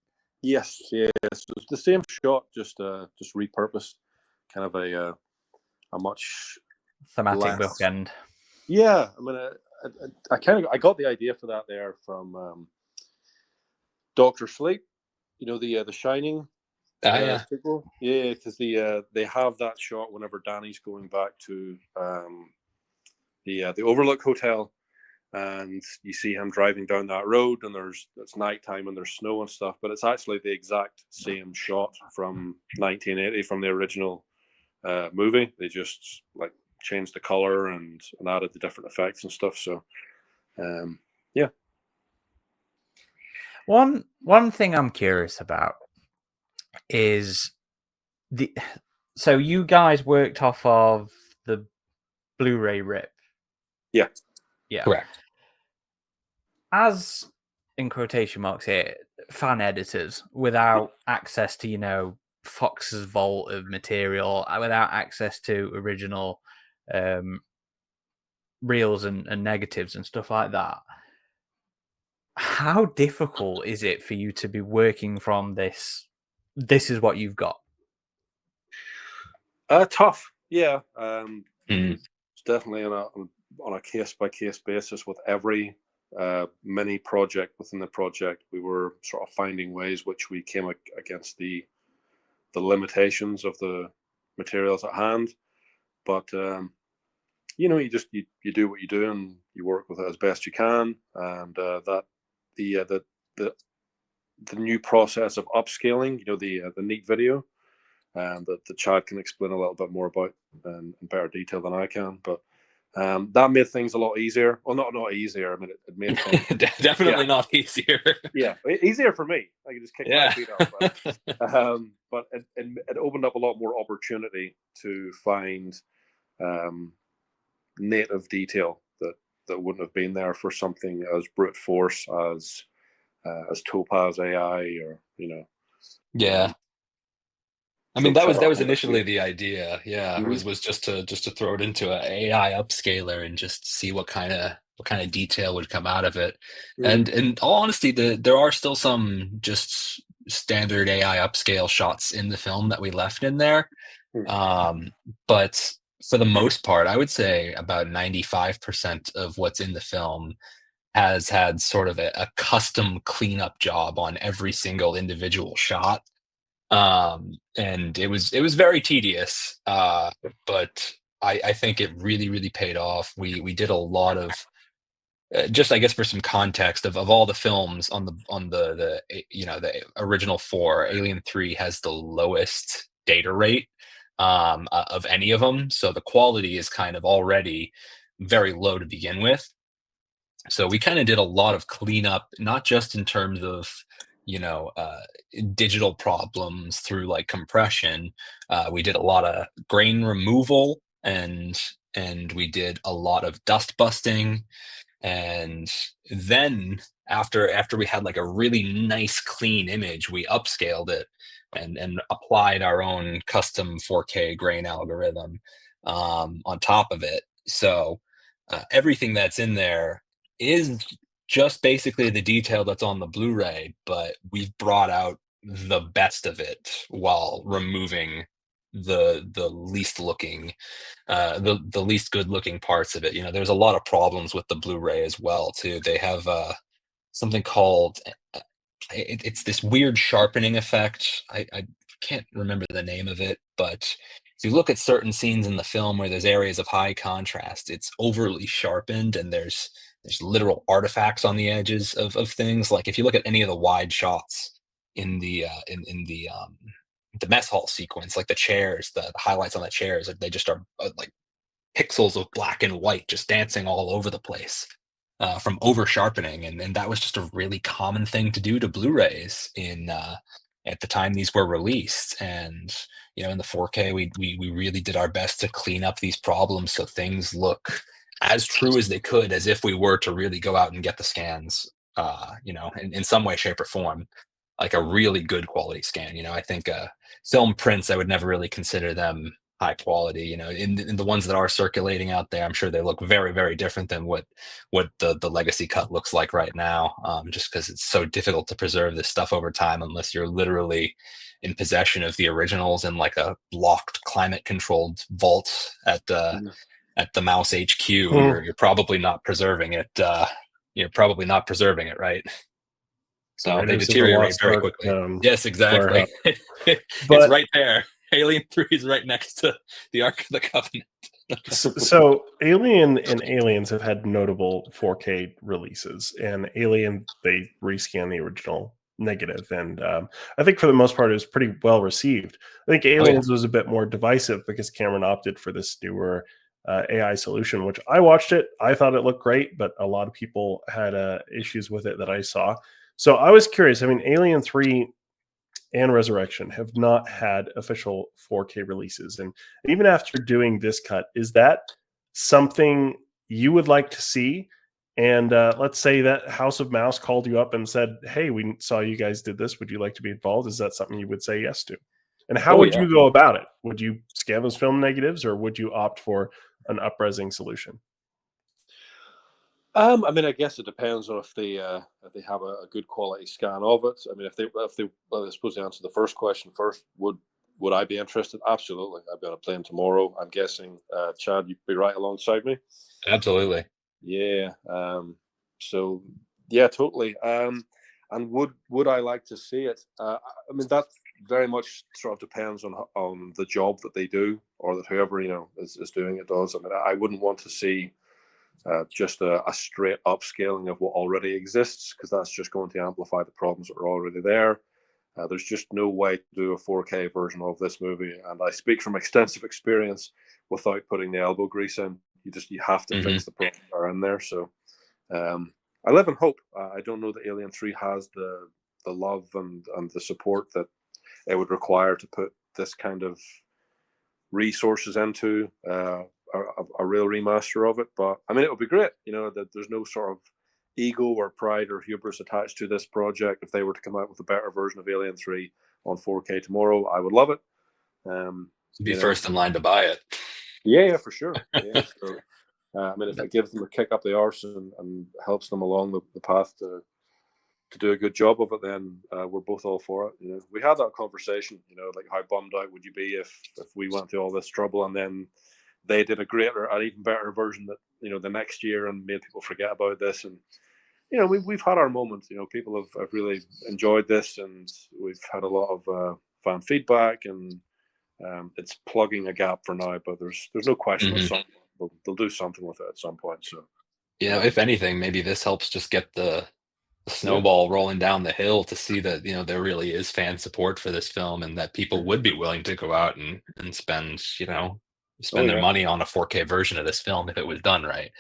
Yes. So it's the same shot, just repurposed. kind of a much Thematic less. bookend. Yeah, I mean, I got the idea for that there from Doctor Sleep. You know, the Shining Yeah. sequel. Yeah, because they have that shot whenever Danny's going back to the Overlook Hotel, and you see him driving down that road, and it's nighttime and there's snow and stuff, but it's actually the exact same shot from 1980 from the original movie. They just like changed the color and added the different effects and stuff. So, yeah. One thing I'm curious about is so you guys worked off of the Blu-ray rip. Yeah. Correct. As in quotation marks here, fan editors without access to, you know, Fox's vault of material, without access to original reels and negatives and stuff like that. How difficult is it for you to be working from this? This is what you've got. Tough. Yeah. Mm. It's definitely on a case by case basis with every mini project within the project. We were sort of finding ways which we came against the limitations of the materials at hand, but you know, you do what you do and you work with it as best you can, and that the new process of upscaling, you know, the neat video, that Chad can explain a little bit more about in better detail than I can, but that made things a lot easier. Well, not easier. I mean, it made things definitely not easier. Yeah, easier for me. I can just kick my feet up. But it opened up a lot more opportunity to find native detail that wouldn't have been there for something as brute force as Topaz AI, or, you know. Yeah. I mean, that was initially the idea. Yeah, Mhm. was just to throw it into an AI upscaler and just see what kind of detail would come out of it. And in all honesty, there are still some just standard AI upscale shots in the film that we left in there. But for the most part, I would say about 95% of what's in the film has had sort of a custom cleanup job on every single individual shot. And it was very tedious, but I think it really paid off. We did a lot of just, I guess, for some context of all the films on the you know, the original four, Alien 3 has the lowest data rate of any of them, so the quality is kind of already very low to begin with. So we kind of did a lot of cleanup, not just in terms of, you know, digital problems through like compression. We did a lot of grain removal, and we did a lot of dust busting. And then after we had like a really nice clean image, we upscaled it and applied our own custom 4K grain algorithm on top of it. So everything that's in there is just basically the detail that's on the Blu-ray, but we've brought out the best of it while removing the least looking the least good looking parts of it. You know, there's a lot of problems with the Blu-ray as well too. They have something called it's this weird sharpening effect. I can't remember the name of it, but if you look at certain scenes in the film where there's areas of high contrast, it's overly sharpened, and there's literal artifacts on the edges of things. Like if you look at any of the wide shots in the the mess hall sequence, like the chairs, the highlights on the chairs, they just are like pixels of black and white just dancing all over the place from over sharpening, and that was just a really common thing to do to Blu-rays in at the time these were released. And you know, in the 4K, we really did our best to clean up these problems so things look as true as they could, as if we were to really go out and get the scans, you know, in some way, shape, or form, like a really good quality scan. You know, I think film prints, I would never really consider them high quality. You know, in the ones that are circulating out there, I'm sure they look very different than what the legacy cut looks like right now, just because it's so difficult to preserve this stuff over time unless you're literally in possession of the originals in like a locked, climate-controlled vault at the Mouse HQ, you're probably not preserving it. You're probably not preserving it, right? So they Raiders of the deteriorate Lost very Ark, quickly. Yes, exactly. It's But- right there. Alien 3 is right next to the Ark of the Covenant. So Alien and Aliens have had notable 4K releases, and Alien, they rescan the original negative, and I think for the most part it was pretty well received. I think Aliens was a bit more divisive because Cameron opted for this newer AI solution, which I watched it. I thought it looked great, but a lot of people had issues with it that I saw. So I was curious. I mean, Alien 3 and Resurrection have not had official 4K releases. And even after doing this cut, is that something you would like to see? And let's say that House of Mouse called you up and said, hey, we saw you guys did this. Would you like to be involved? Is that something you would say yes to? And how would you go about it? Would you scan those film negatives, or would you opt for an up-resing solution? I mean, I guess it depends on if they have a good quality scan of it. I mean, well, I suppose to answer the first question first, would I be interested? Absolutely. I'd be on a plane tomorrow. I'm guessing, Chad, you'd be right alongside me. Absolutely. Yeah. So yeah, totally. And would I like to see it? I mean, that very much sort of depends on the job that they do, or that whoever is doing it does. I mean, I wouldn't want to see just a straight upscaling of what already exists, because that's just going to amplify the problems that are already there. There's just no way to do a 4K version of this movie, and I speak from extensive experience, without putting the elbow grease in. You have to fix the problems that are in there. So I live in hope. I don't know that Alien 3 has the love and the support that it would require to put this kind of resources into a real remaster of it. But I mean, it would be great, that there's no sort of ego or pride or hubris attached to this project. If they were to come out with a better version of Alien 3 on 4K tomorrow, I would love it. Be first in line to buy it. Yeah, for sure. Yeah. So, I mean, if it gives them a kick up the arse and helps them along the path to do a good job of it, then we're both all for it. We had that conversation, like how bummed out would you be if we went through all this trouble and then they did an even better version that, the next year, and made people forget about this. And, we've had our moments, people have really enjoyed this, and we've had a lot of fan feedback, and it's plugging a gap for now, but there's no question they'll do something with it at some point. So, if anything, maybe this helps just get the snowball rolling down the hill, to see that there really is fan support for this film, and that people would be willing to go out and spend their money on a 4K version of this film if it was done right.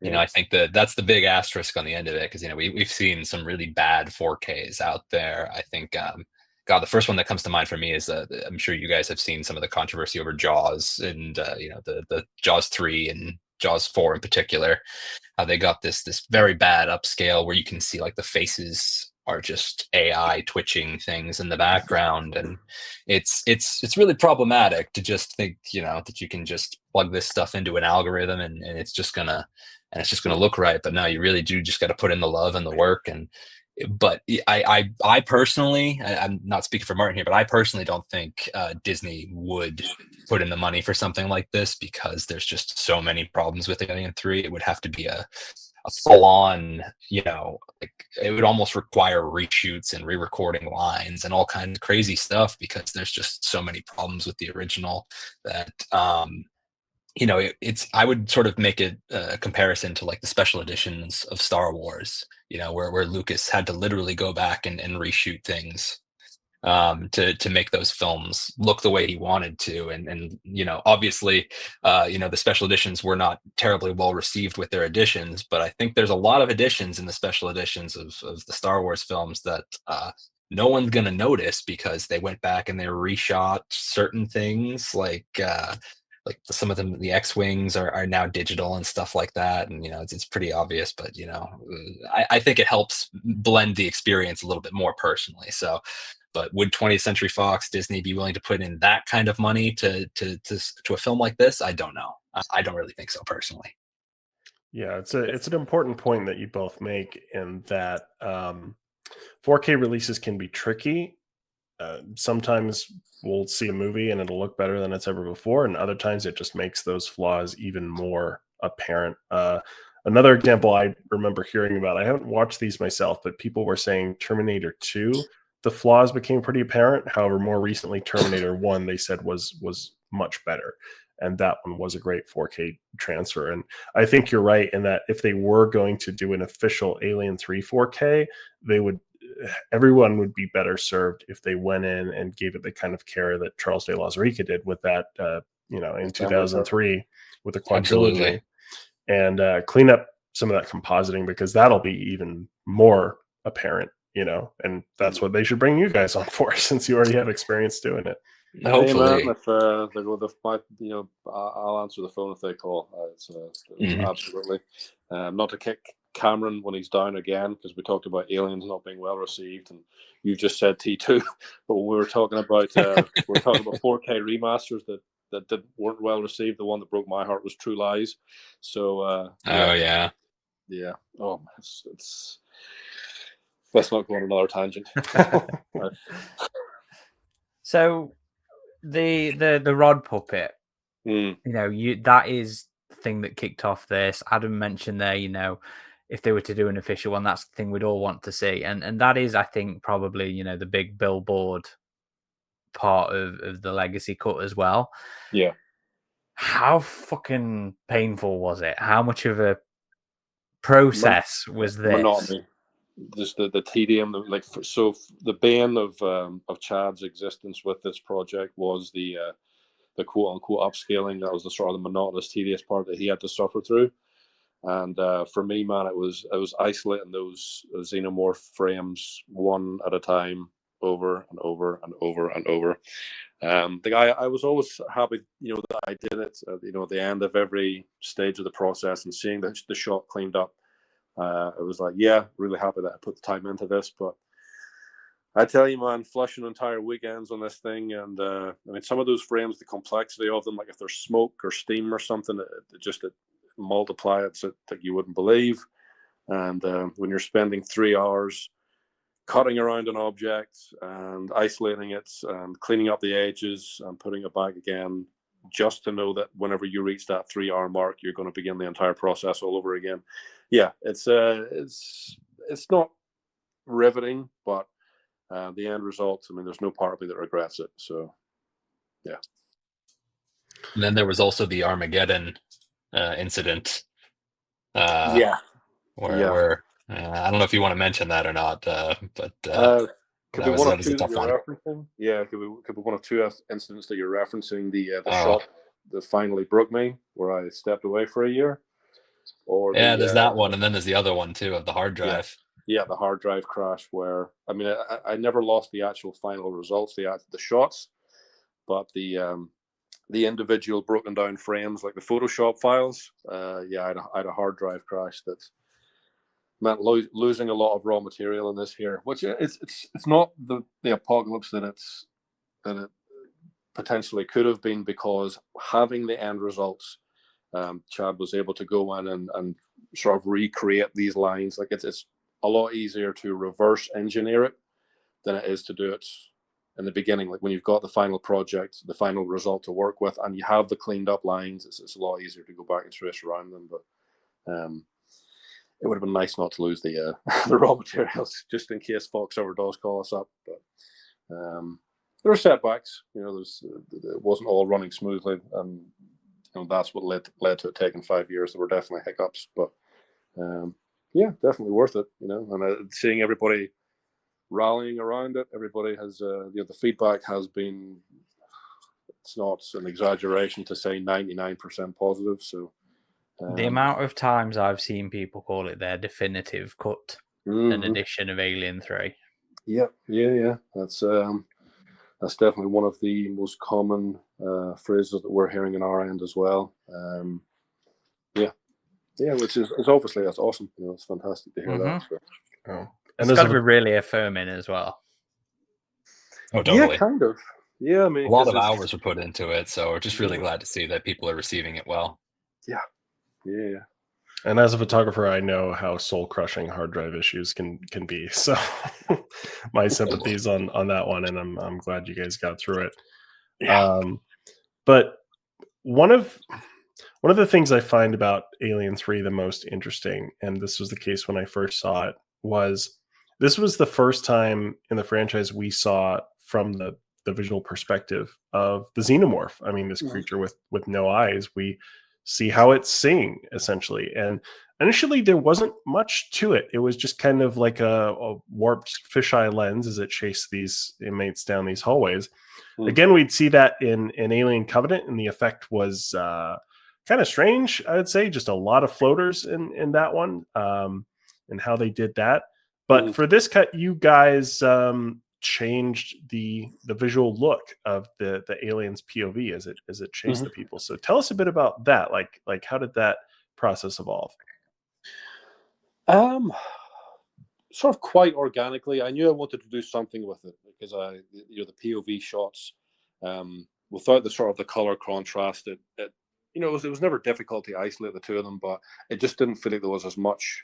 I think that's the big asterisk on the end of it, because we've seen some really bad 4Ks out there. I think the first one that comes to mind for me is I'm sure you guys have seen some of the controversy over Jaws, and the Jaws 3 and Jaws 4 in particular. How they got this very bad upscale where you can see like the faces are just AI twitching things in the background, and it's really problematic to just think that you can just plug this stuff into an algorithm and it's just gonna look right. But no, you really do just got to put in the love and the work. But I personally, I'm not speaking for Martin here, but I personally don't think Disney would put in the money for something like this, because there's just so many problems with Alien 3. It would have to be a full-on, like it would almost require reshoots and re-recording lines and all kinds of crazy stuff, because there's just so many problems with the original that I would sort of make it a comparison to like the special editions of Star Wars, where Lucas had to literally go back and reshoot things to make those films look the way he wanted to. And obviously, the special editions were not terribly well received with their editions, but I think there's a lot of additions in the special editions of the Star Wars films that no one's going to notice, because they went back and they reshot certain things, like some of them, the X-Wings are now digital and stuff like that. And, it's pretty obvious, but, I think it helps blend the experience a little bit more personally. So, but would 20th Century Fox, Disney be willing to put in that kind of money to a film like this? I don't know. I don't really think so personally. Yeah, it's an important point that you both make, in that 4K releases can be tricky. sometimes we'll see a movie and it'll look better than it's ever before, and other times it just makes those flaws even more apparent. Another example I remember hearing about, I haven't watched these myself, but people were saying Terminator 2, the flaws became pretty apparent. However, more recently, Terminator 1, they said was much better. And that one was a great 4K transfer. And I think you're right in that if they were going to do an official Alien 3 4K, everyone would be better served if they went in and gave it the kind of care that Charles de Lauzirika did with that, in 2003 with the quadrilogy, and clean up some of that compositing, because that'll be even more apparent, and that's what they should bring you guys on for, since you already have experience doing it. Hopefully. Hey, man, if they go, I'll answer the phone if they call. Absolutely. Not to kick Cameron when he's down again, because we talked about Aliens not being well received, and you just said T2, but we were talking about 4K remasters that weren't well received. The one that broke my heart was True Lies. So yeah. Oh, it's let's not go on another tangent. So the rod puppet, that is the thing that kicked off this. Adam mentioned there, if they were to do an official one, that's the thing we'd all want to see. And that is, I think, probably, the big billboard part of the legacy cut as well. Yeah. How fucking painful was it? How much of a process was this? Monotony. Just the tedium, the bane of Chad's existence with this project was the quote unquote upscaling. That was the sort of the monotonous, tedious part that he had to suffer through. And for me, man, it was isolating those xenomorph frames one at a time, over and over and over and over. I was always happy, that I did it. At the end of every stage of the process, and seeing the shot cleaned up. It was like, yeah, really happy that I put the time into this. But I tell you, man, flushing entire weekends on this thing, and some of those frames, the complexity of them, like if there's smoke or steam or something, it multiply it so that you wouldn't believe. And when you're spending 3 hours cutting around an object and isolating it and cleaning up the edges and putting it back again, just to know that whenever you reach that 3 hour mark, you're going to begin the entire process all over again. Yeah, it's not riveting, but the end result, there's no part of me that regrets it. So, yeah. And then there was also the Armageddon incident. Where I don't know if you want to mention that or not, but could be one of two that you're referencing. Yeah, could be one of two incidents that you're referencing. The shot that finally broke me, where I stepped away for a year. Or there's that one, and then there's the other one too of the hard drive. Yeah, the hard drive crash, where I never lost the actual final results, the shots, but the individual broken down frames, like the Photoshop files. I had a hard drive crash that meant losing a lot of raw material in this here, which it's not the apocalypse that it potentially could have been, because having the end results, Chad was able to go in and sort of recreate these lines. Like it's a lot easier to reverse engineer it than it is to do it in the beginning. Like when you've got the final project, the final result to work with, and you have the cleaned up lines, it's a lot easier to go back and trace around them. But it would have been nice not to lose the raw materials, just in case Fox ever does call us up. But there are setbacks. It wasn't all running smoothly, and that's what led to it taking 5 years. There were definitely hiccups, but definitely worth it. And seeing everybody rallying around it, everybody has the feedback has been. It's not an exaggeration to say 99% positive. So. The amount of times I've seen people call it their definitive cut, an edition of Alien 3. Yeah. That's definitely one of the most common phrases that we're hearing in our end as well. Which is obviously that's awesome. It's fantastic to hear that. So. It's got to be really affirming as well. Oh, totally. Yeah, kind of. Yeah, a lot of hours were put into it, so we're just really glad to see that people are receiving it well. Yeah. And as a photographer, I know how soul crushing hard drive issues can be. So my sympathies on that one, and I'm glad you guys got through it. Yeah. But one of the things I find about Alien 3 the most interesting, and this was the case when I first saw it, was this was the first time in the franchise we saw from the visual perspective of the xenomorph. I mean, this creature with no eyes. We see how it's seeing, essentially. And initially there wasn't much to it. It was just kind of like a warped fisheye lens as it chased these inmates down these hallways. Again, we'd see that in Alien Covenant, and the effect was kind of strange, I would say. Just a lot of floaters in that one, and how they did that. But for this cut, you guys changed the visual look of the aliens POV as it chased the people. So tell us a bit about that. Like how did that process evolve? Sort of quite organically. I knew I wanted to do something with it because the POV shots, without the sort of the color contrast, it was never difficult to isolate the two of them, but it just didn't feel like there was as much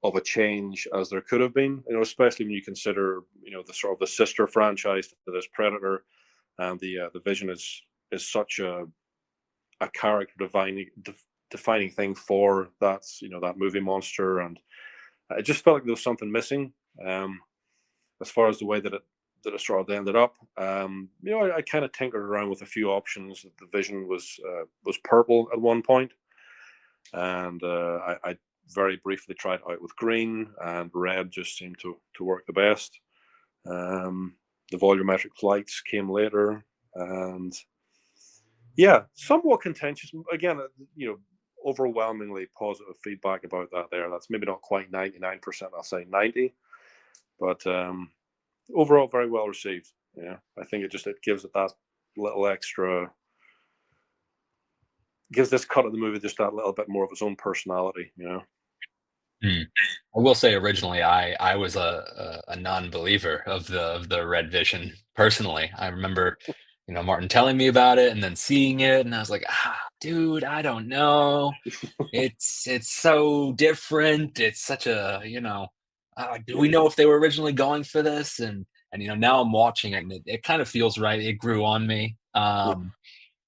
of a change as there could have been. Especially when you consider the sort of the sister franchise to this Predator, and the Vision is such a character defining thing for that that movie monster, and it just felt like there was something missing as far as the way that it sort of ended up. I kind of tinkered around with a few options. The Vision was purple at one point, and I very briefly tried out with green, and red just seemed to work the best. The volumetric flights came later, and yeah, somewhat contentious. Again, overwhelmingly positive feedback about that there. That's maybe not quite 99%, I'll say 90%. But overall, very well received. Yeah, I think it gives it that little extra, gives this cut of the movie just that little bit more of its own personality, I will say, originally, I was a non-believer of the Red Vision. Personally, I remember, Martin telling me about it and then seeing it, and I was like, dude, I don't know. It's so different. It's such a, do we know if they were originally going for this? And now I'm watching it, and it kind of feels right. It grew on me.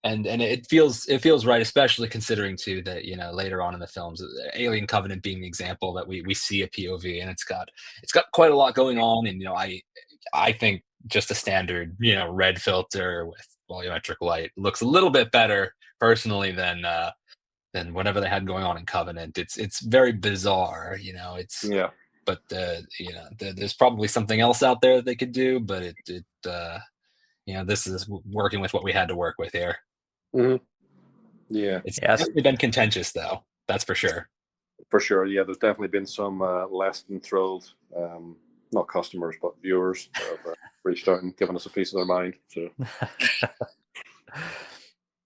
And it feels right, especially considering too that later on in the films, Alien Covenant being the example that we see a POV, and it's got quite a lot going on. And I think just a standard red filter with volumetric light looks a little bit better personally than whatever they had going on in Covenant. It's very bizarre, It's yeah. But there's probably something else out there that they could do, but this is working with what we had to work with here. Yeah, It's Yes. definitely been contentious, though. That's for sure. for sure. Yeah, there's definitely been some less than thrilled, not customers but viewers that have reached out and given us a piece of their mind. So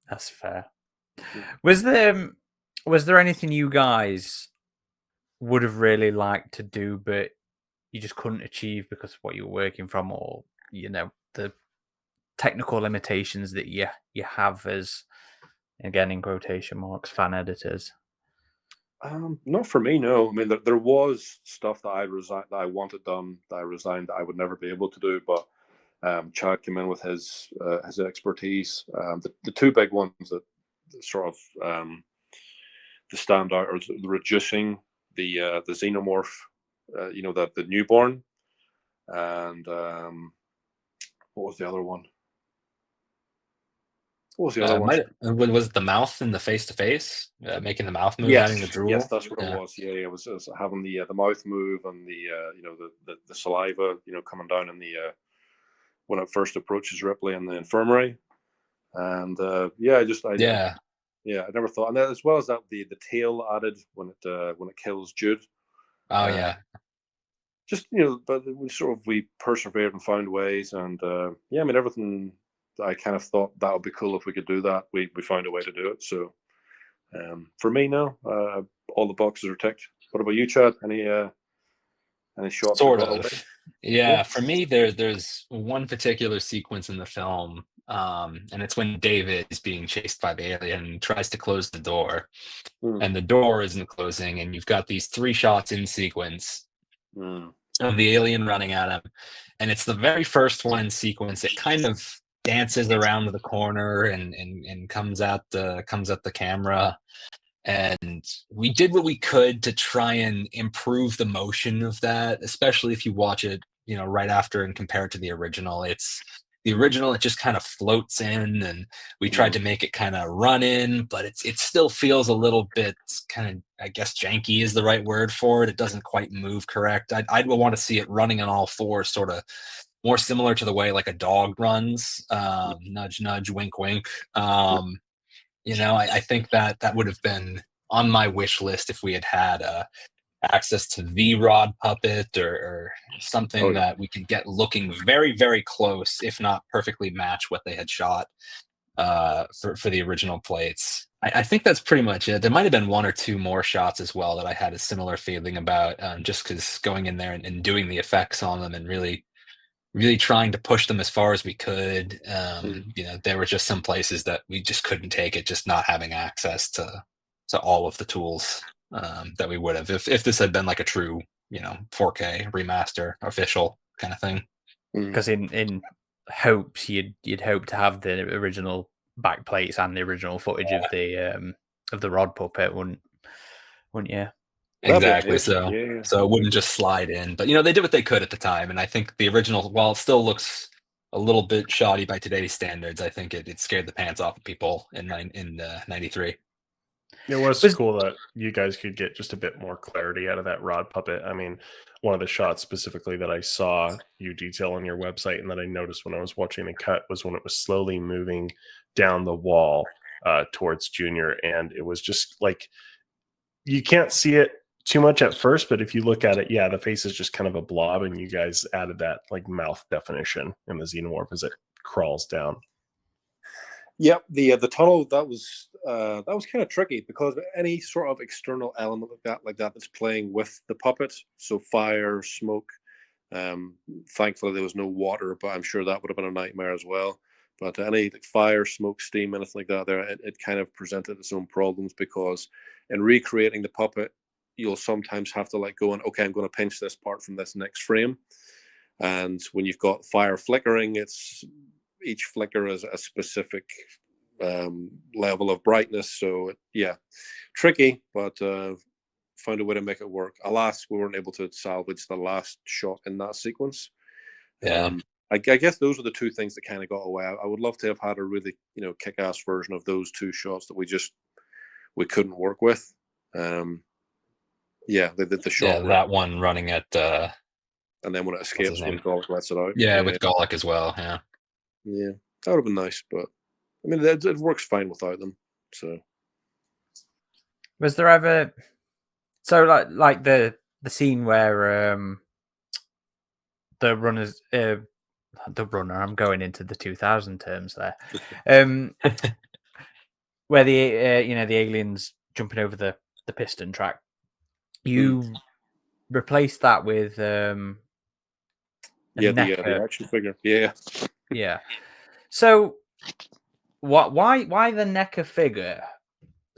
That's fair. Was there anything you guys would have really liked to do, but you just couldn't achieve because of what you were working from, or the technical limitations that you have as, again in quotation marks, fan editors? not for me, no. I mean, there was stuff that I wanted done, that I resigned, that I would never be able to do, but Chad came in with his expertise. The two big ones that sort of the standout are the reducing the xenomorph, the newborn, and what was the other one? What was the other one? Was it the mouth and the face to face, making the mouth move, Yes, having the drool? yes, that's what it was. Yeah, it was having the mouth move, and the the saliva coming down in the when it first approaches Ripley in the infirmary, and I never thought, and as well as that, the tail added when it kills Jude. Oh yeah. Just but we persevered and found ways, and I mean, everything that I kind of thought that would be cool if we could do that, we found a way to do it. So for me, no, all the boxes are ticked. What about you, Chad? Any Any shot Sort that got of. away? Yeah, for me, there's one particular sequence in the film, and it's when David is being chased by the alien and tries to close the door, Mm. and the door isn't closing, and you've got these 3 shots in sequence Mm. of the alien running at him, and it's the very first one in sequence. It kind of dances around the corner and comes at the camera. And we did what we could to try and improve the motion of that, especially if you watch it, right after and compare it to the original. It's the original, it just kind of floats in, and we tried to make it kind of run in, but it still feels a little bit kind of, I guess, janky is the right word for it. It doesn't quite move correct. I'd want to see it running on all fours, sort of more similar to the way like a dog runs, nudge, nudge, wink, wink. I think that would have been on my wish list if we had access to the rod puppet or something that we could get looking very, very close, if not perfectly match what they had shot for the original plates. I think that's pretty much it. There might have been 1 or 2 more shots as well that I had a similar feeling about, just because going in there and doing the effects on them and really trying to push them as far as we could. There were just some places that we just couldn't take it, just not having access to all of the tools that we would have if this had been like a true 4K remaster official kind of thing. Because in hopes you'd hope to have the original back plates and the original footage of the rod puppet, wouldn't you? Exactly. So it wouldn't just slide in, but they did what they could at the time, and I think the original, while it still looks a little bit shoddy by today's standards, I think it scared the pants off of people in '93. It was cool that you guys could get just a bit more clarity out of that rod puppet. I mean, one of the shots specifically that I saw you detail on your website and that I noticed when I was watching the cut was when it was slowly moving down the wall towards Junior, and it was just like you can't see it too much at first, but if you look at it, yeah, the face is just kind of a blob, and you guys added that like mouth definition in the xenomorph as it crawls down. Yep, the tunnel that was kind of tricky because any sort of external element like that that's playing with the puppet, so fire, smoke. Thankfully there was no water, but I'm sure that would have been a nightmare as well. But any like fire, smoke, steam, anything like that, it kind of presented its own problems because in recreating the puppet, you'll sometimes have to like go and okay, I'm going to pinch this part from this next frame, and when you've got fire flickering, it's each flicker is a specific level of brightness. So yeah, tricky, but found a way to make it work. Alas, we weren't able to salvage the last shot in that sequence. Yeah. I guess those are the 2 things that kind of got away. I would love to have had a really kick-ass version of those 2 shots that we couldn't work with. The shot. Yeah, that one running at and then when it escapes, when Golic lets it out. Yeah, with Golic as well. Yeah. Yeah, that would have been nice, but I mean, it works fine without them. So, was there ever like the scene where the runners the runner, I'm going into the 2000 terms there, where the the aliens jumping over the piston track, you replaced that with the action figure. Yeah. So why the NECA figure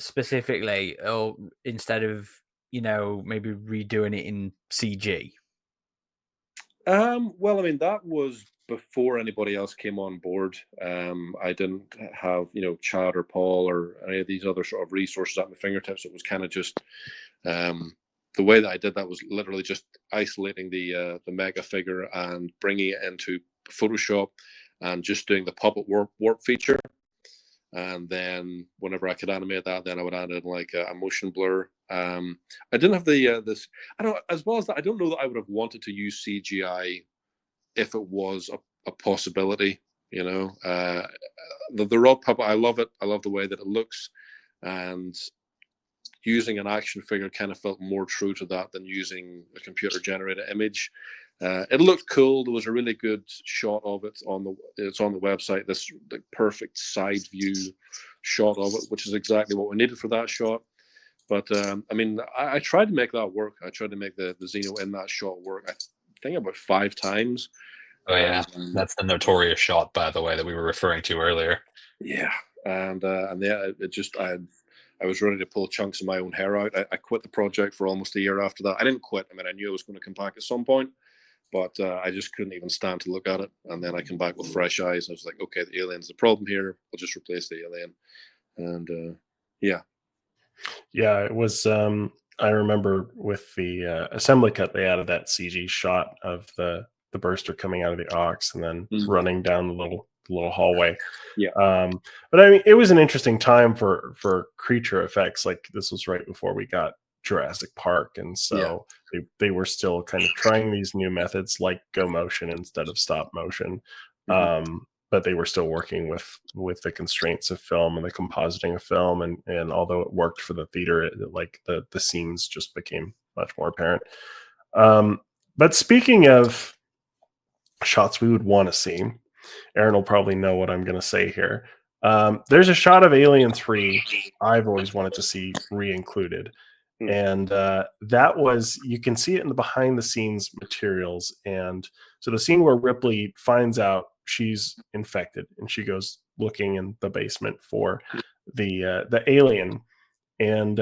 specifically, or instead of maybe redoing it in CG? Well, I mean, that was before anybody else came on board. I didn't have Chad or Paul or any of these other sort of resources at my fingertips. It was kind of just the way that I did that was literally just isolating the mega figure and bringing it into Photoshop and just doing the puppet warp feature. And then whenever I could animate that, then I would add in like a motion blur. I didn't have the this. I don't, as well as that, I don't know that I would have wanted to use CGI if it was a possibility. The rod puppet, I love it. I love the way that it looks, and using an action figure kind of felt more true to that than using a computer generated image. It looked cool. There was a really good shot of it it's on the website. This perfect side view shot of it, which is exactly what we needed for that shot. But I mean, I tried to make that work. I tried to make the Xeno in that shot work. I think about 5 times. Oh yeah, Um, that's the notorious shot, by the way, that we were referring to earlier. yeah, and yeah, it just I was ready to pull chunks of my own hair out. I quit the project for almost a year after that. I didn't quit. I mean, I knew I was going to come back at some point, but I just couldn't even stand to look at it. And then I came back with fresh eyes. I was like, okay, the alien's the problem here. I'll just replace the alien. And yeah. Yeah, it was. I remember with the assembly cut, they added that CG shot of the burster coming out of the aux and then running down the little hallway. Yeah. But I mean, it was an interesting time for creature effects. Like this was right before we got Jurassic Park, and so they were still kind of trying these new methods like go motion instead of stop motion. But they were still working with the constraints of film and the compositing of film, and although it worked for the theater, like the scenes just became much more apparent. But speaking of shots we would want to see, Aaron will probably know what I'm going to say here. There's a shot of Alien 3 I've always wanted to see re-included. And that was, you can see it in the behind the scenes materials. And so the scene where Ripley finds out she's infected and she goes looking in the basement for the alien, and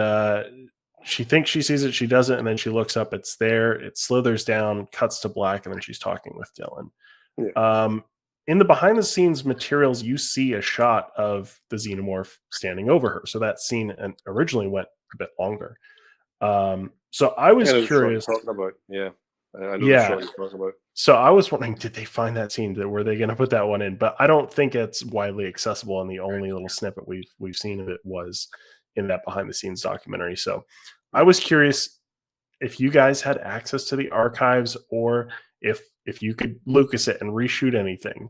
she thinks she sees it, she doesn't, and then she looks up, it's there, it slithers down, cuts to black, and then she's talking with Dylan. In the behind the scenes materials, you see a shot of the xenomorph standing over her. So that scene originally went a bit longer. So I was curious. Talking about, yeah, I know the shot you're talking about. So I was wondering, did they find that scene? Were they going to put that one in? But I don't think it's widely accessible, and the only little snippet we've seen of it was in that behind the scenes documentary. So I was curious if you guys had access to the archives, or if you could Lucas it and reshoot anything.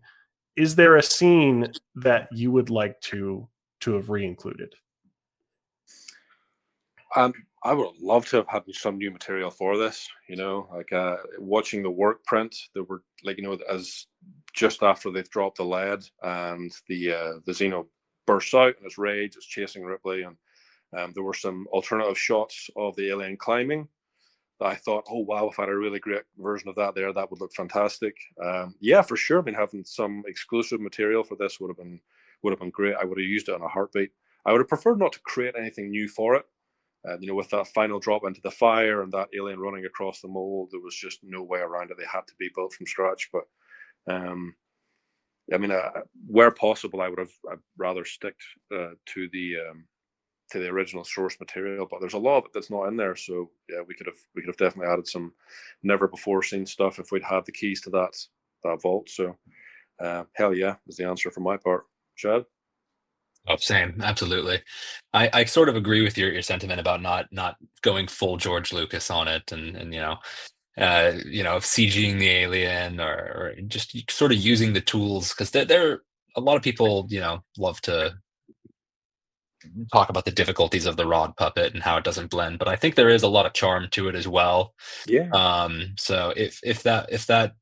Is there a scene that you would like to have re-included? I would love to have had some new material for this, like watching the work print. There were, like, as just after they've dropped the lead and the Xeno bursts out and it's rage, it's chasing Ripley, and there were some alternative shots of the alien climbing that I thought, oh wow, if I had a really great version of that there, that would look fantastic. Yeah, for sure. I mean, having some exclusive material for this would have been great. I would have used it in a heartbeat. I would have preferred not to create anything new for it. With that final drop into the fire and that alien running across the mold, there was just no way around it. They had to be built from scratch. But I mean, where possible, I'd rather stick to the original source material. But there's a lot of it that's not in there. So yeah, we could have definitely added some never before seen stuff if we'd had the keys to that vault. So hell yeah is the answer for my part. Chad? Oh, same, absolutely. I sort of agree with your sentiment about not going full George Lucas on it, and CGing the alien, or just sort of using the tools, because there a lot of people love to talk about the difficulties of the rod puppet and how it doesn't blend, but I think there is a lot of charm to it as well. Yeah. So if that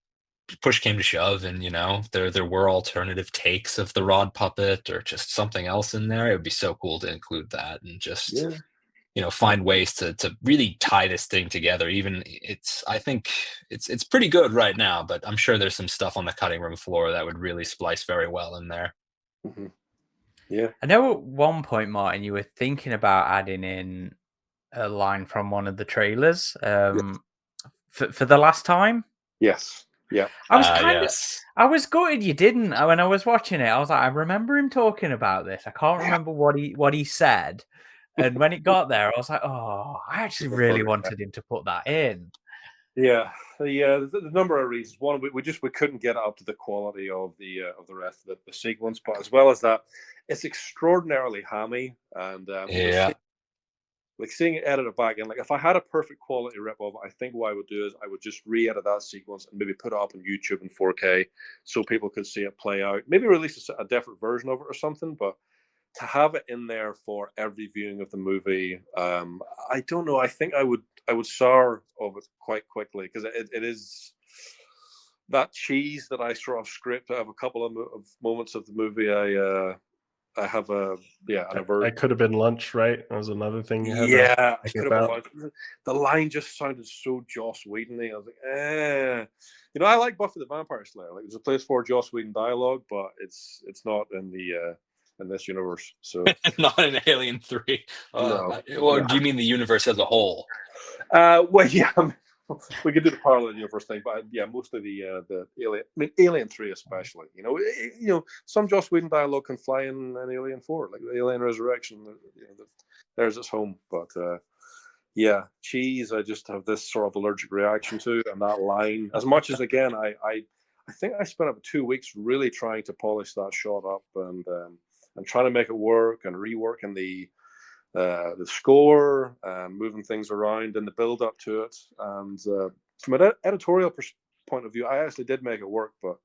push came to shove, and there were alternative takes of the rod puppet or just something else in there, it would be so cool to include that, and just find ways to really tie this thing together. Even I think it's pretty good right now, but I'm sure there's some stuff on the cutting room floor that would really splice very well in there. Yeah, I know at one point, Martin, you were thinking about adding in a line from one of the trailers for the last time. Yes. Yeah. I was I was gutted you didn't. When I was watching it, I was like, I remember him talking about this. I can't remember what he said. And when it got there, I was like, oh, I actually really wanted him to put that in. Yeah, the number of reasons. One, we couldn't get it up to the quality of the rest of the sequence, but as well as that, it's extraordinarily hammy, and seeing it edited back in. Like, if I had a perfect quality rip of it, I think what I would do is I would just re-edit that sequence and maybe put it up on YouTube in 4K so people could see it play out. Maybe release a different version of it or something, but to have it in there for every viewing of the movie, I don't know. I think I would sour of it quite quickly, because it is that cheese that I sort of scraped out of a couple of moments of the movie. I have an aversion. I could have been lunch, right? That was another thing you had. Yeah, I think could have about. been. The line just sounded so Joss Whedon-y. I was like, eh. You know, I like Buffy the Vampire Slayer. Like, there's a place for Joss Whedon dialogue, but it's not in the in this universe. So Not in Alien 3. No. Well, do you mean the universe as a whole? Well, yeah, we could do the parallel universe thing, but yeah, mostly the Alien. I mean, Alien 3 especially. You know, some Joss Whedon dialogue can fly in Alien 4, like Alien Resurrection. You know, there's its home, but yeah, cheese. I just have this sort of allergic reaction to, and that line. As much as again, I think I spent about 2 weeks really trying to polish that shot up and trying to make it work and reworking the score and moving things around in the build up to it. And from an editorial point of view, I actually did make it work. But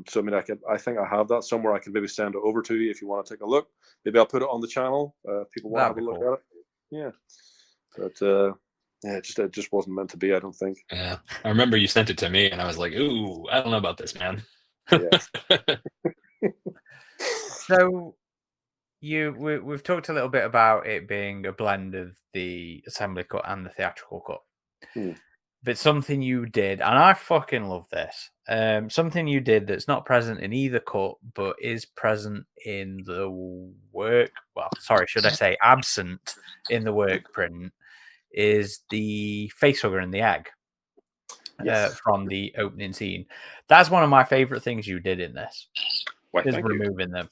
so I mean, I think I have that somewhere. I can maybe send it over to you if you want to take a look. Maybe I'll put it on the channel if people want to have a look at it. Yeah, but yeah, it just wasn't meant to be. I don't think. Yeah, I remember you sent it to me, and I was like, "Ooh, I don't know about this, man." Yeah. So we've talked a little bit about it being a blend of the assembly cut and the theatrical cut. But something you did, and I fucking love this, something you did that's not present in either cut, but is present in the work, well, sorry, should I say absent in the work print, is the facehugger and the egg. Yes. From the opening scene. That's one of my favorite things you did in this. Why, is thank you. removing them.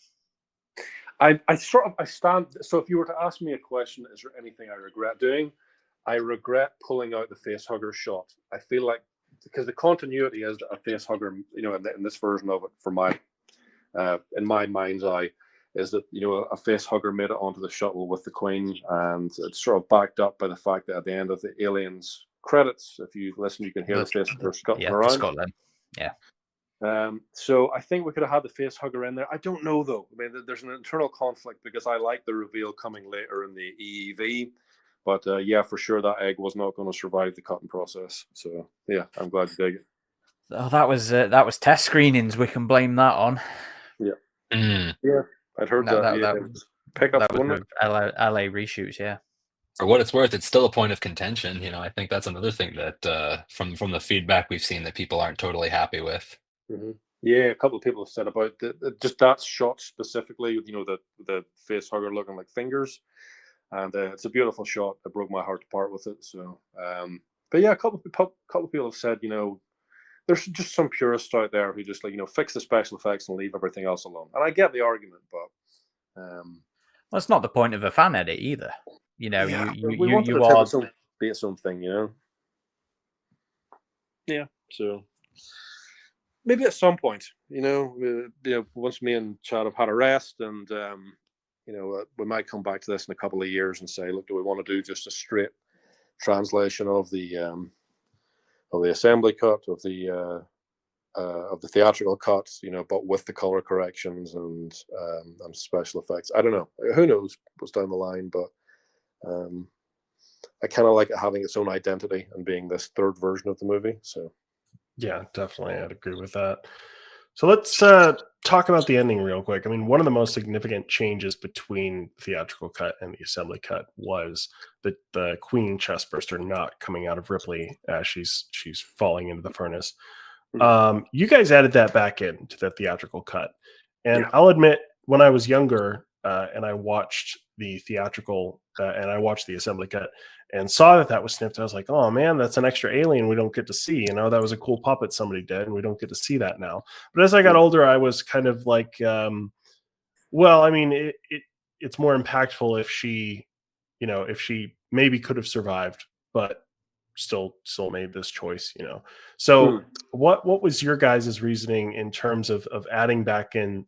I stand. So if you were to ask me a question, is there anything I regret doing? I regret pulling out the face hugger shot. I feel like because the continuity is that a face hugger, you know, in this version of it, for my in my mind's eye, is that, you know, a face hugger made it onto the shuttle with the Queen, and it's sort of backed up by the fact that at the end of the Aliens credits, if you listen, you can hear the face hugger scuttling around. Scotland. Yeah. So I think we could have had the face hugger in there. I don't know though. I mean, there's an internal conflict because I like the reveal coming later in the EEV, but yeah, for sure that egg was not going to survive the cutting process. So yeah, I'm glad you dig it. Oh, that was test screenings. We can blame that on. Yeah, Mm. yeah, I'd heard that. Pick up that was one. LA reshoots. Yeah. For what it's worth, it's still a point of contention. You know, I think that's another thing that from the feedback we've seen that people aren't totally happy with. Mm-hmm. Yeah, a couple of people have said about just that shot specifically. You know, the face hugger looking like fingers, and it's a beautiful shot. It broke my heart to part with it. So, but yeah, a couple of people have said, you know, there's just some purists out there who just like, you know, fix the special effects and leave everything else alone. And I get the argument, but well, it's not the point of a fan edit either. You know, yeah, you are be its own thing, you know. Yeah, so. Maybe at some point, you know, once me and Chad have had a rest, and you know, we might come back to this in a couple of years and say, look, do we want to do just a straight translation of the assembly cut of the theatrical cuts, you know, but with the color corrections and special effects? I don't know. Who knows what's down the line, but I kind of like it having its own identity and being this third version of the movie. So. Yeah, definitely. I'd agree with that. So let's talk about the ending real quick. I mean, one of the most significant changes between the theatrical cut and the assembly cut was the Queen chestburster not coming out of Ripley as she's falling into the furnace. You guys added that back into the theatrical cut. And yeah. I'll admit, when I was younger and I watched the theatrical and I watched the assembly cut and saw that was snipped, I was like, oh man, that's an extra alien we don't get to see. You know, that was a cool puppet somebody did, and we don't get to see that now. But as I got older, I was kind of like, well, I mean, it's more impactful if she, you know, if she maybe could have survived, but still made this choice, you know. So what was your guys' reasoning in terms of adding back in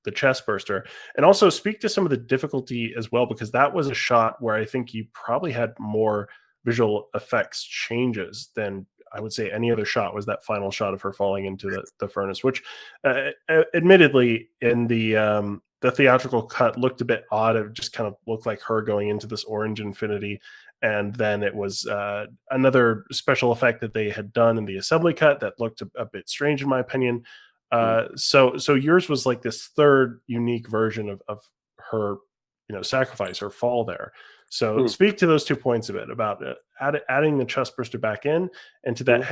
the chest burster, and also speak to some of the difficulty as well, because that was a shot where I think you probably had more visual effects changes than I would say any other shot. Was that final shot of her falling into the furnace, which admittedly in the theatrical cut looked a bit odd. It just kind of looked like her going into this orange infinity. And then it was another special effect that they had done in the assembly cut that looked a bit strange in my opinion. So yours was like this third unique version of her, sacrifice, her fall there. So speak to those 2 points a bit about adding the chest burster back in, and to that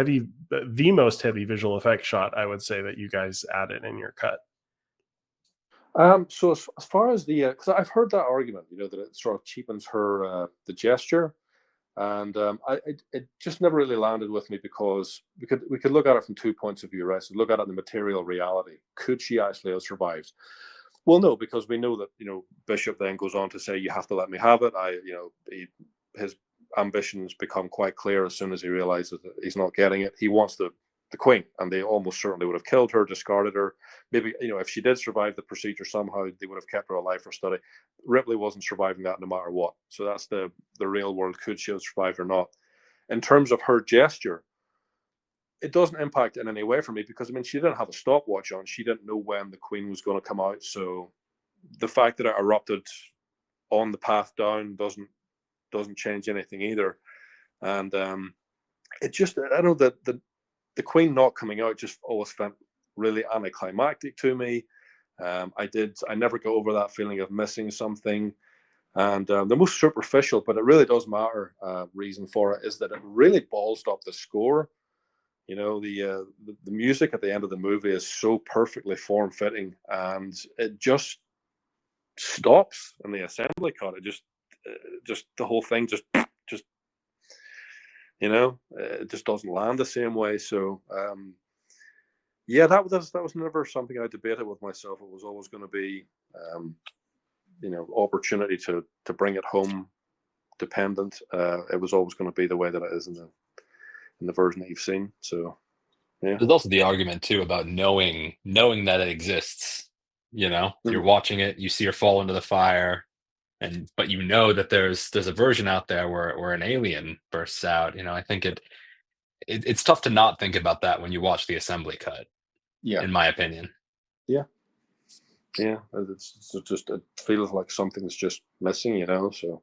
the most heavy visual effect shot, I would say, that you guys added in your cut. So as far as the, because I've heard that argument, that it sort of cheapens her the gesture, and it just never really landed with me, because we could look at it from 2 points of view, right? So look at it in the material reality. Could she actually have survived? Well, no, because we know that Bishop then goes on to say, "You have to let me have it." His ambitions become quite clear as soon as he realizes that he's not getting it. He wants the queen, and they almost certainly would have killed her, discarded her. Maybe if she did survive the procedure somehow, they would have kept her alive for study. Ripley wasn't surviving that no matter what. So that's the real world. Could she have survived or not? In terms of her gesture, it doesn't impact in any way for me, because she didn't have a stopwatch on. She didn't know when the queen was going to come out. So the fact that it erupted on the path down doesn't change anything either. And it just, I know that the queen not coming out just always felt really anticlimactic to me. I never got over that feeling of missing something. And the most superficial, but it really does matter, reason for it is that it really ballsed up the score. The music at the end of the movie is so perfectly form-fitting, and it just stops in the assembly cut. It just the whole thing just it just doesn't land the same way. So that was never something I debated with myself. It was always going to be opportunity to bring it home dependent. It was always going to be the way that it is in the version that you've seen. So there's also the argument too about knowing that it exists. You're watching it, you see her fall into the fire, but that there's a version out there where an alien bursts out. I think it's tough to not think about that when you watch the assembly cut. Yeah, in my opinion. Yeah, it's just, it feels like something's just missing. So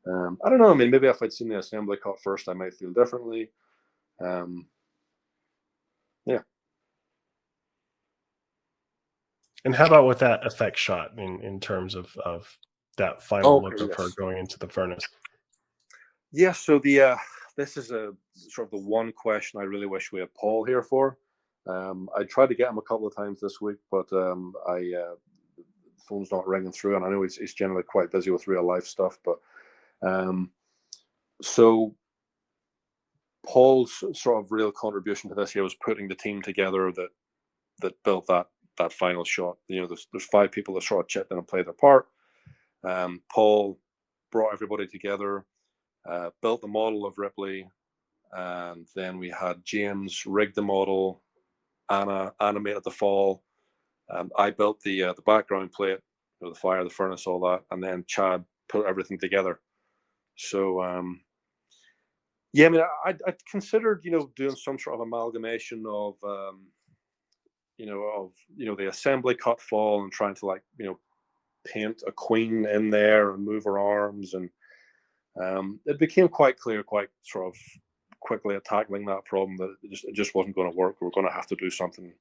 I don't know. Maybe if I'd seen the assembly cut first, I might feel differently. And how about with that effect shot in terms of that final look of her going into the furnace? So this is a sort of the one question I really wish we had Paul here for. I tried to get him a couple of times this week, but the phone's not ringing through, and I know he's generally quite busy with real life stuff. But so Paul's sort of real contribution to this year was putting the team together that built that final shot. There's 5 people that sort of chipped in and played their part. Paul brought everybody together, built the model of Ripley, and then we had James rig the model, Anna animated the fall. I built the background plate, the fire, the furnace, all that, and then Chad put everything together. So I considered doing some sort of amalgamation of the assembly cut fall, and trying to paint a queen in there and move her arms, and it became quite clear quite sort of quickly at tackling that problem that it just wasn't going to work. We were going to have to do something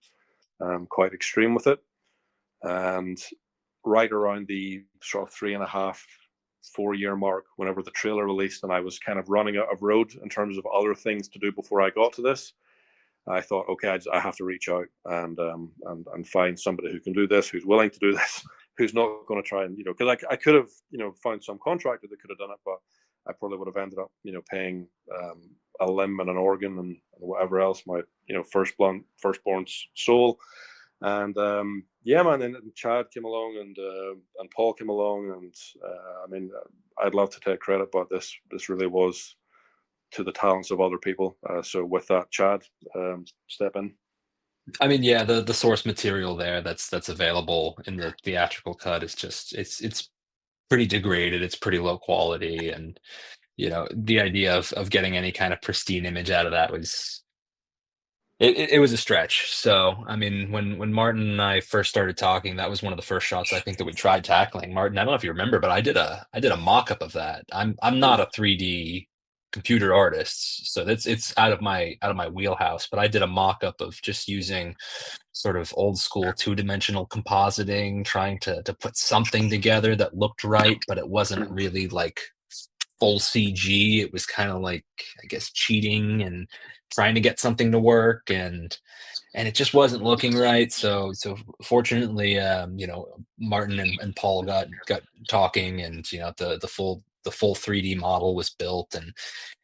quite extreme with it. And right around the sort of 3.5-4 year mark, whenever the trailer released and I was kind of running out of road in terms of other things to do before I got to this, I thought, okay, I have to reach out and find somebody who can do this, who's willing to do this, who's not going to try and, because I could have, found some contractor that could have done it, but I probably would have ended up, paying a limb and an organ and whatever else, my, firstborn's soul. And then Chad came along and Paul came along, and I'd love to take credit, but this really was to the talents of other people. So with that, Chad, step in. The source material there that's available in the theatrical cut is just it's pretty degraded. It's pretty low quality, and the idea of getting any kind of pristine image out of that was it was a stretch. So when Martin and I first started talking, that was one of the first shots I think that we tried tackling. Martin, I don't know if you remember, but I did a mock-up of that. I'm not a 3D computer artists, so it's out of my wheelhouse. But I did a mock-up of just using sort of old school 2-dimensional compositing, trying to put something together that looked right, but it wasn't really like full CG. It was kind of like, I guess, cheating and trying to get something to work, and it just wasn't looking right. So fortunately, Martin and Paul got talking, and the full 3D model was built and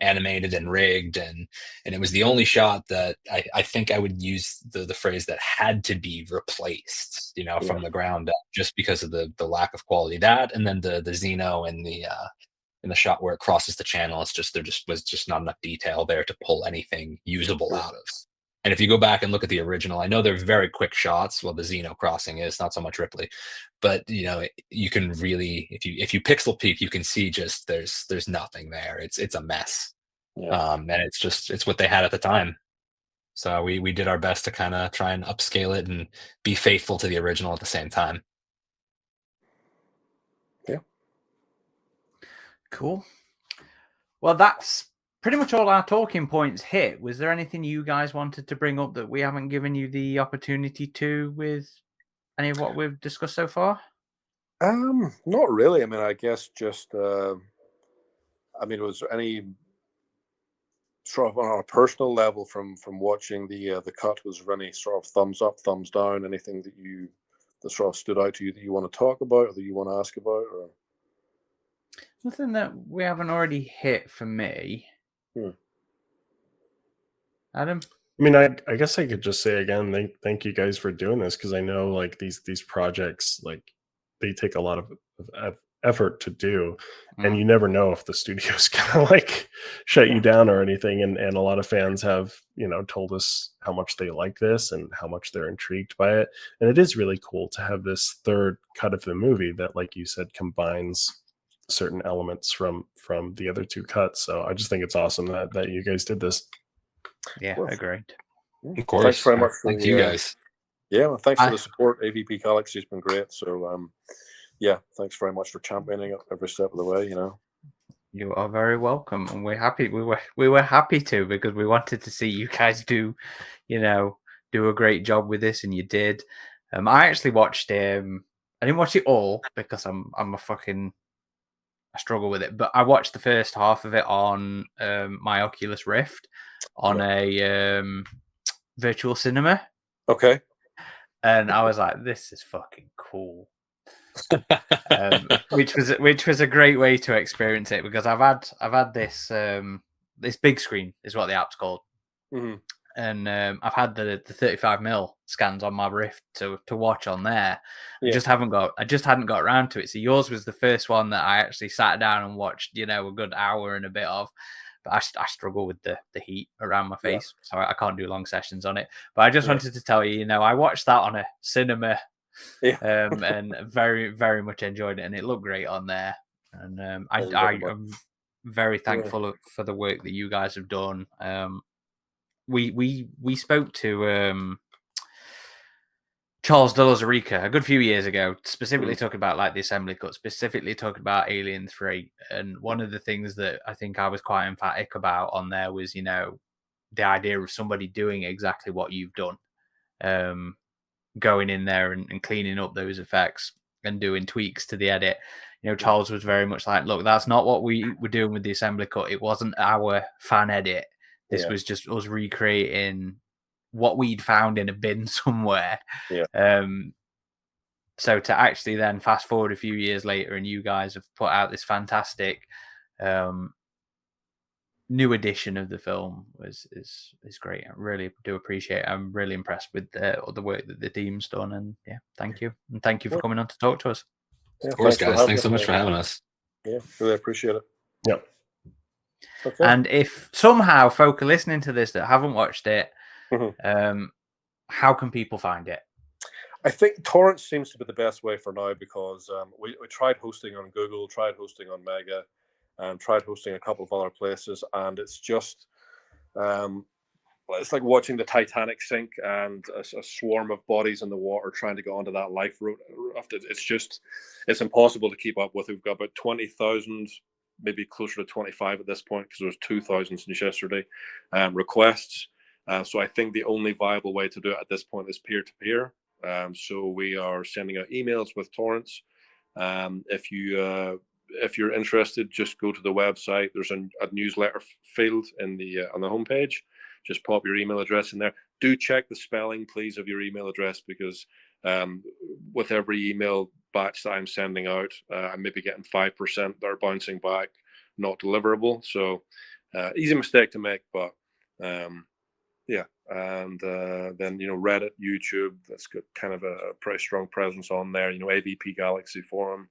animated and rigged, and it was the only shot that I think I would use the phrase that had to be replaced, from the ground up, just because of the lack of quality. That, and then the Xeno and in the shot where it crosses the channel, there was just not enough detail there to pull anything usable out of. And if you go back and look at the original, I know they're very quick shots. Well, the Xeno crossing is not so much Ripley, but you can really, if you pixel peek, you can see just there's nothing there. It's a mess, and it's what they had at the time. So we did our best to kind of try and upscale it and be faithful to the original at the same time. Yeah. Cool. Well, that's pretty much all our talking points hit. Was there anything you guys wanted to bring up that we haven't given you the opportunity to with any of what we've discussed so far? Not really. I mean, I guess just, was there any sort of on a personal level from watching the cut? Was there any sort of thumbs up, thumbs down, anything that sort of stood out to you that you want to talk about or that you want to ask about? Or Nothing that we haven't already hit for me. Adam? I mean, I guess I could just say again, thank you guys for doing this, because I know like these projects, like they take a lot of effort to do, and you never know if the studio's gonna like shut you down or anything. And a lot of fans have told us how much they like this and how much they're intrigued by it. And it is really cool to have this third cut of the movie that, like you said, combines certain elements from the other two cuts. So I just think it's awesome that you guys did this. Yeah, agreed. Of course. Thanks very much. Thank you guys. Yeah, well, thanks for the support. AvP Galaxy has been great. So, thanks very much for championing it every step of the way. You are very welcome, and we're happy. We were happy to, because we wanted to see you guys do a great job with this, and you did. I actually watched I didn't watch it all because I struggle with it, but I watched the first half of it on my Oculus Rift on a virtual cinema. Okay. And I was like, this is fucking cool. Which was a great way to experience it, because I've had this this big screen is what the app's called. Mm-hmm. And I've had the 35mm scans on my Rift to watch on there. Yeah. I just hadn't got around to it. So yours was the first one that I actually sat down and watched, a good hour and a bit of. But I struggle with the heat around my face, so I can't do long sessions on it. But I just wanted to tell you, I watched that on a cinema, and very, very much enjoyed it, and it looked great on there. And I'm very thankful for the work that you guys have done. We spoke to Charles de Lozarica a good few years ago, specifically talking about like the assembly cut, specifically talking about Alien 3. And one of the things that I think I was quite emphatic about on there was, the idea of somebody doing exactly what you've done, going in there and cleaning up those effects and doing tweaks to the edit. Charles was very much like, look, that's not what we were doing with the assembly cut. It wasn't our fan edit. This was just us recreating what we'd found in a bin somewhere. So to actually then fast forward a few years later, and you guys have put out this fantastic new edition of the film is great. I really do appreciate it. I'm really impressed with the work that the team's done, and thank you. And thank you for coming on to talk to us. Of course, guys. Thanks so much for having us. Yeah, really appreciate it. Yep. Okay. And if somehow folk are listening to this that haven't watched it, how can people find it? I think torrent seems to be the best way for now, because we tried hosting on Google, tried hosting on Mega, and tried hosting a couple of other places, and it's just it's like watching the Titanic sink and a swarm of bodies in the water trying to get onto that life raft. It's impossible to keep up with. We've got about 20,000 maybe closer to 25 at this point because there was 2,000 since yesterday requests. So I think the only viable way to do it at this point is peer-to-peer. So we are sending out emails with torrents. If you're interested, just go to the website. There's a newsletter field in the on the homepage. Just pop your email address in there. Do check the spelling, please, of your email address, because with every email batch that I'm sending out, I may be getting 5% that are bouncing back, not deliverable. So easy mistake to make, but yeah. And then, Reddit, YouTube, that's got kind of a pretty strong presence on there. AvP Galaxy Forum.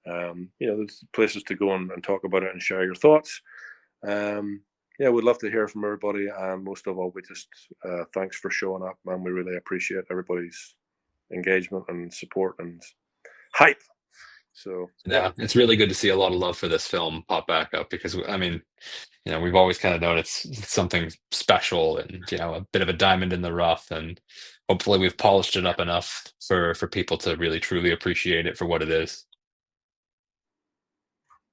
There's places to go and talk about it and share your thoughts. Yeah, we'd love to hear from everybody. And most of all, we just thanks for showing up, man. We really appreciate everybody's engagement and support and hype. So yeah, it's really good to see a lot of love for this film pop back up, because I mean, we've always kind of known it's something special and a bit of a diamond in the rough, and hopefully we've polished it up enough for people to really truly appreciate it for what it is.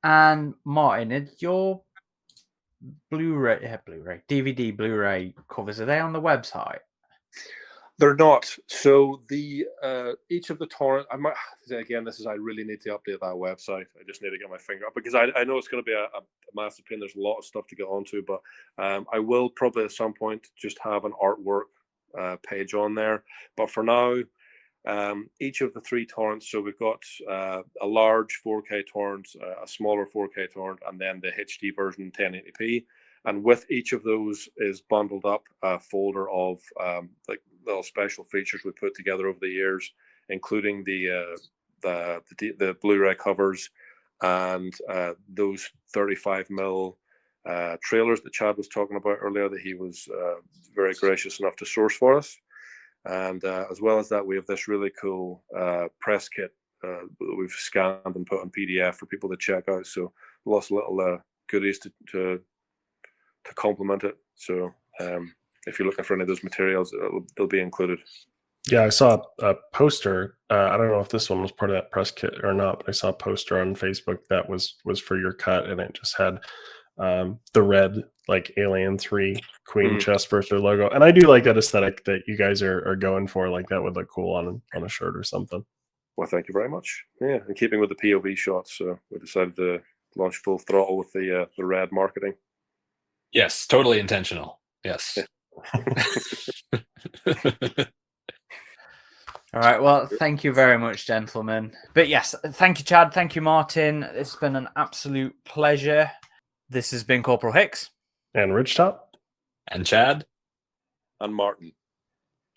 And Martin, is your DVD, Blu-ray covers, are they on the website? They're not. So the each of the torrent, I really need to update that website. I just need to get my finger up, because I know it's going to be a massive pain. There's a lot of stuff to get onto, but I will probably at some point just have an artwork page on there. But for now, each of the 3 torrents. So we've got a large 4K torrent, a smaller 4K torrent, and then the HD version 1080p. And with each of those is bundled up a folder of like little special features we put together over the years, including the Blu-ray covers and those 35mm trailers that Chad was talking about earlier, that he was very gracious enough to source for us. And as well as that, we have this really cool press kit that we've scanned and put on PDF for people to check out. So lots of little goodies to complement it. So if you're looking for any of those materials, they'll be included. Yeah, I saw a poster. I don't know if this one was part of that press kit or not, but I saw a poster on Facebook that was for your cut, and it just had the red, like, Alien 3 Queen chest burster logo. And I do like that aesthetic that you guys are going for. Like, that would look cool on a shirt or something. Well, thank you very much. Yeah, in keeping with the POV shots, so we decided to launch full throttle with the red marketing. Yes, totally intentional. Yes. All right. Well, thank you very much, gentlemen. But yes, thank you, Chad. Thank you, Martin. It's been an absolute pleasure. This has been Corporal Hicks. And RidgeTop. And Chad. And Martin.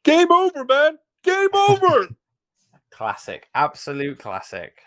Game over, man. Game over. Classic. Absolute classic.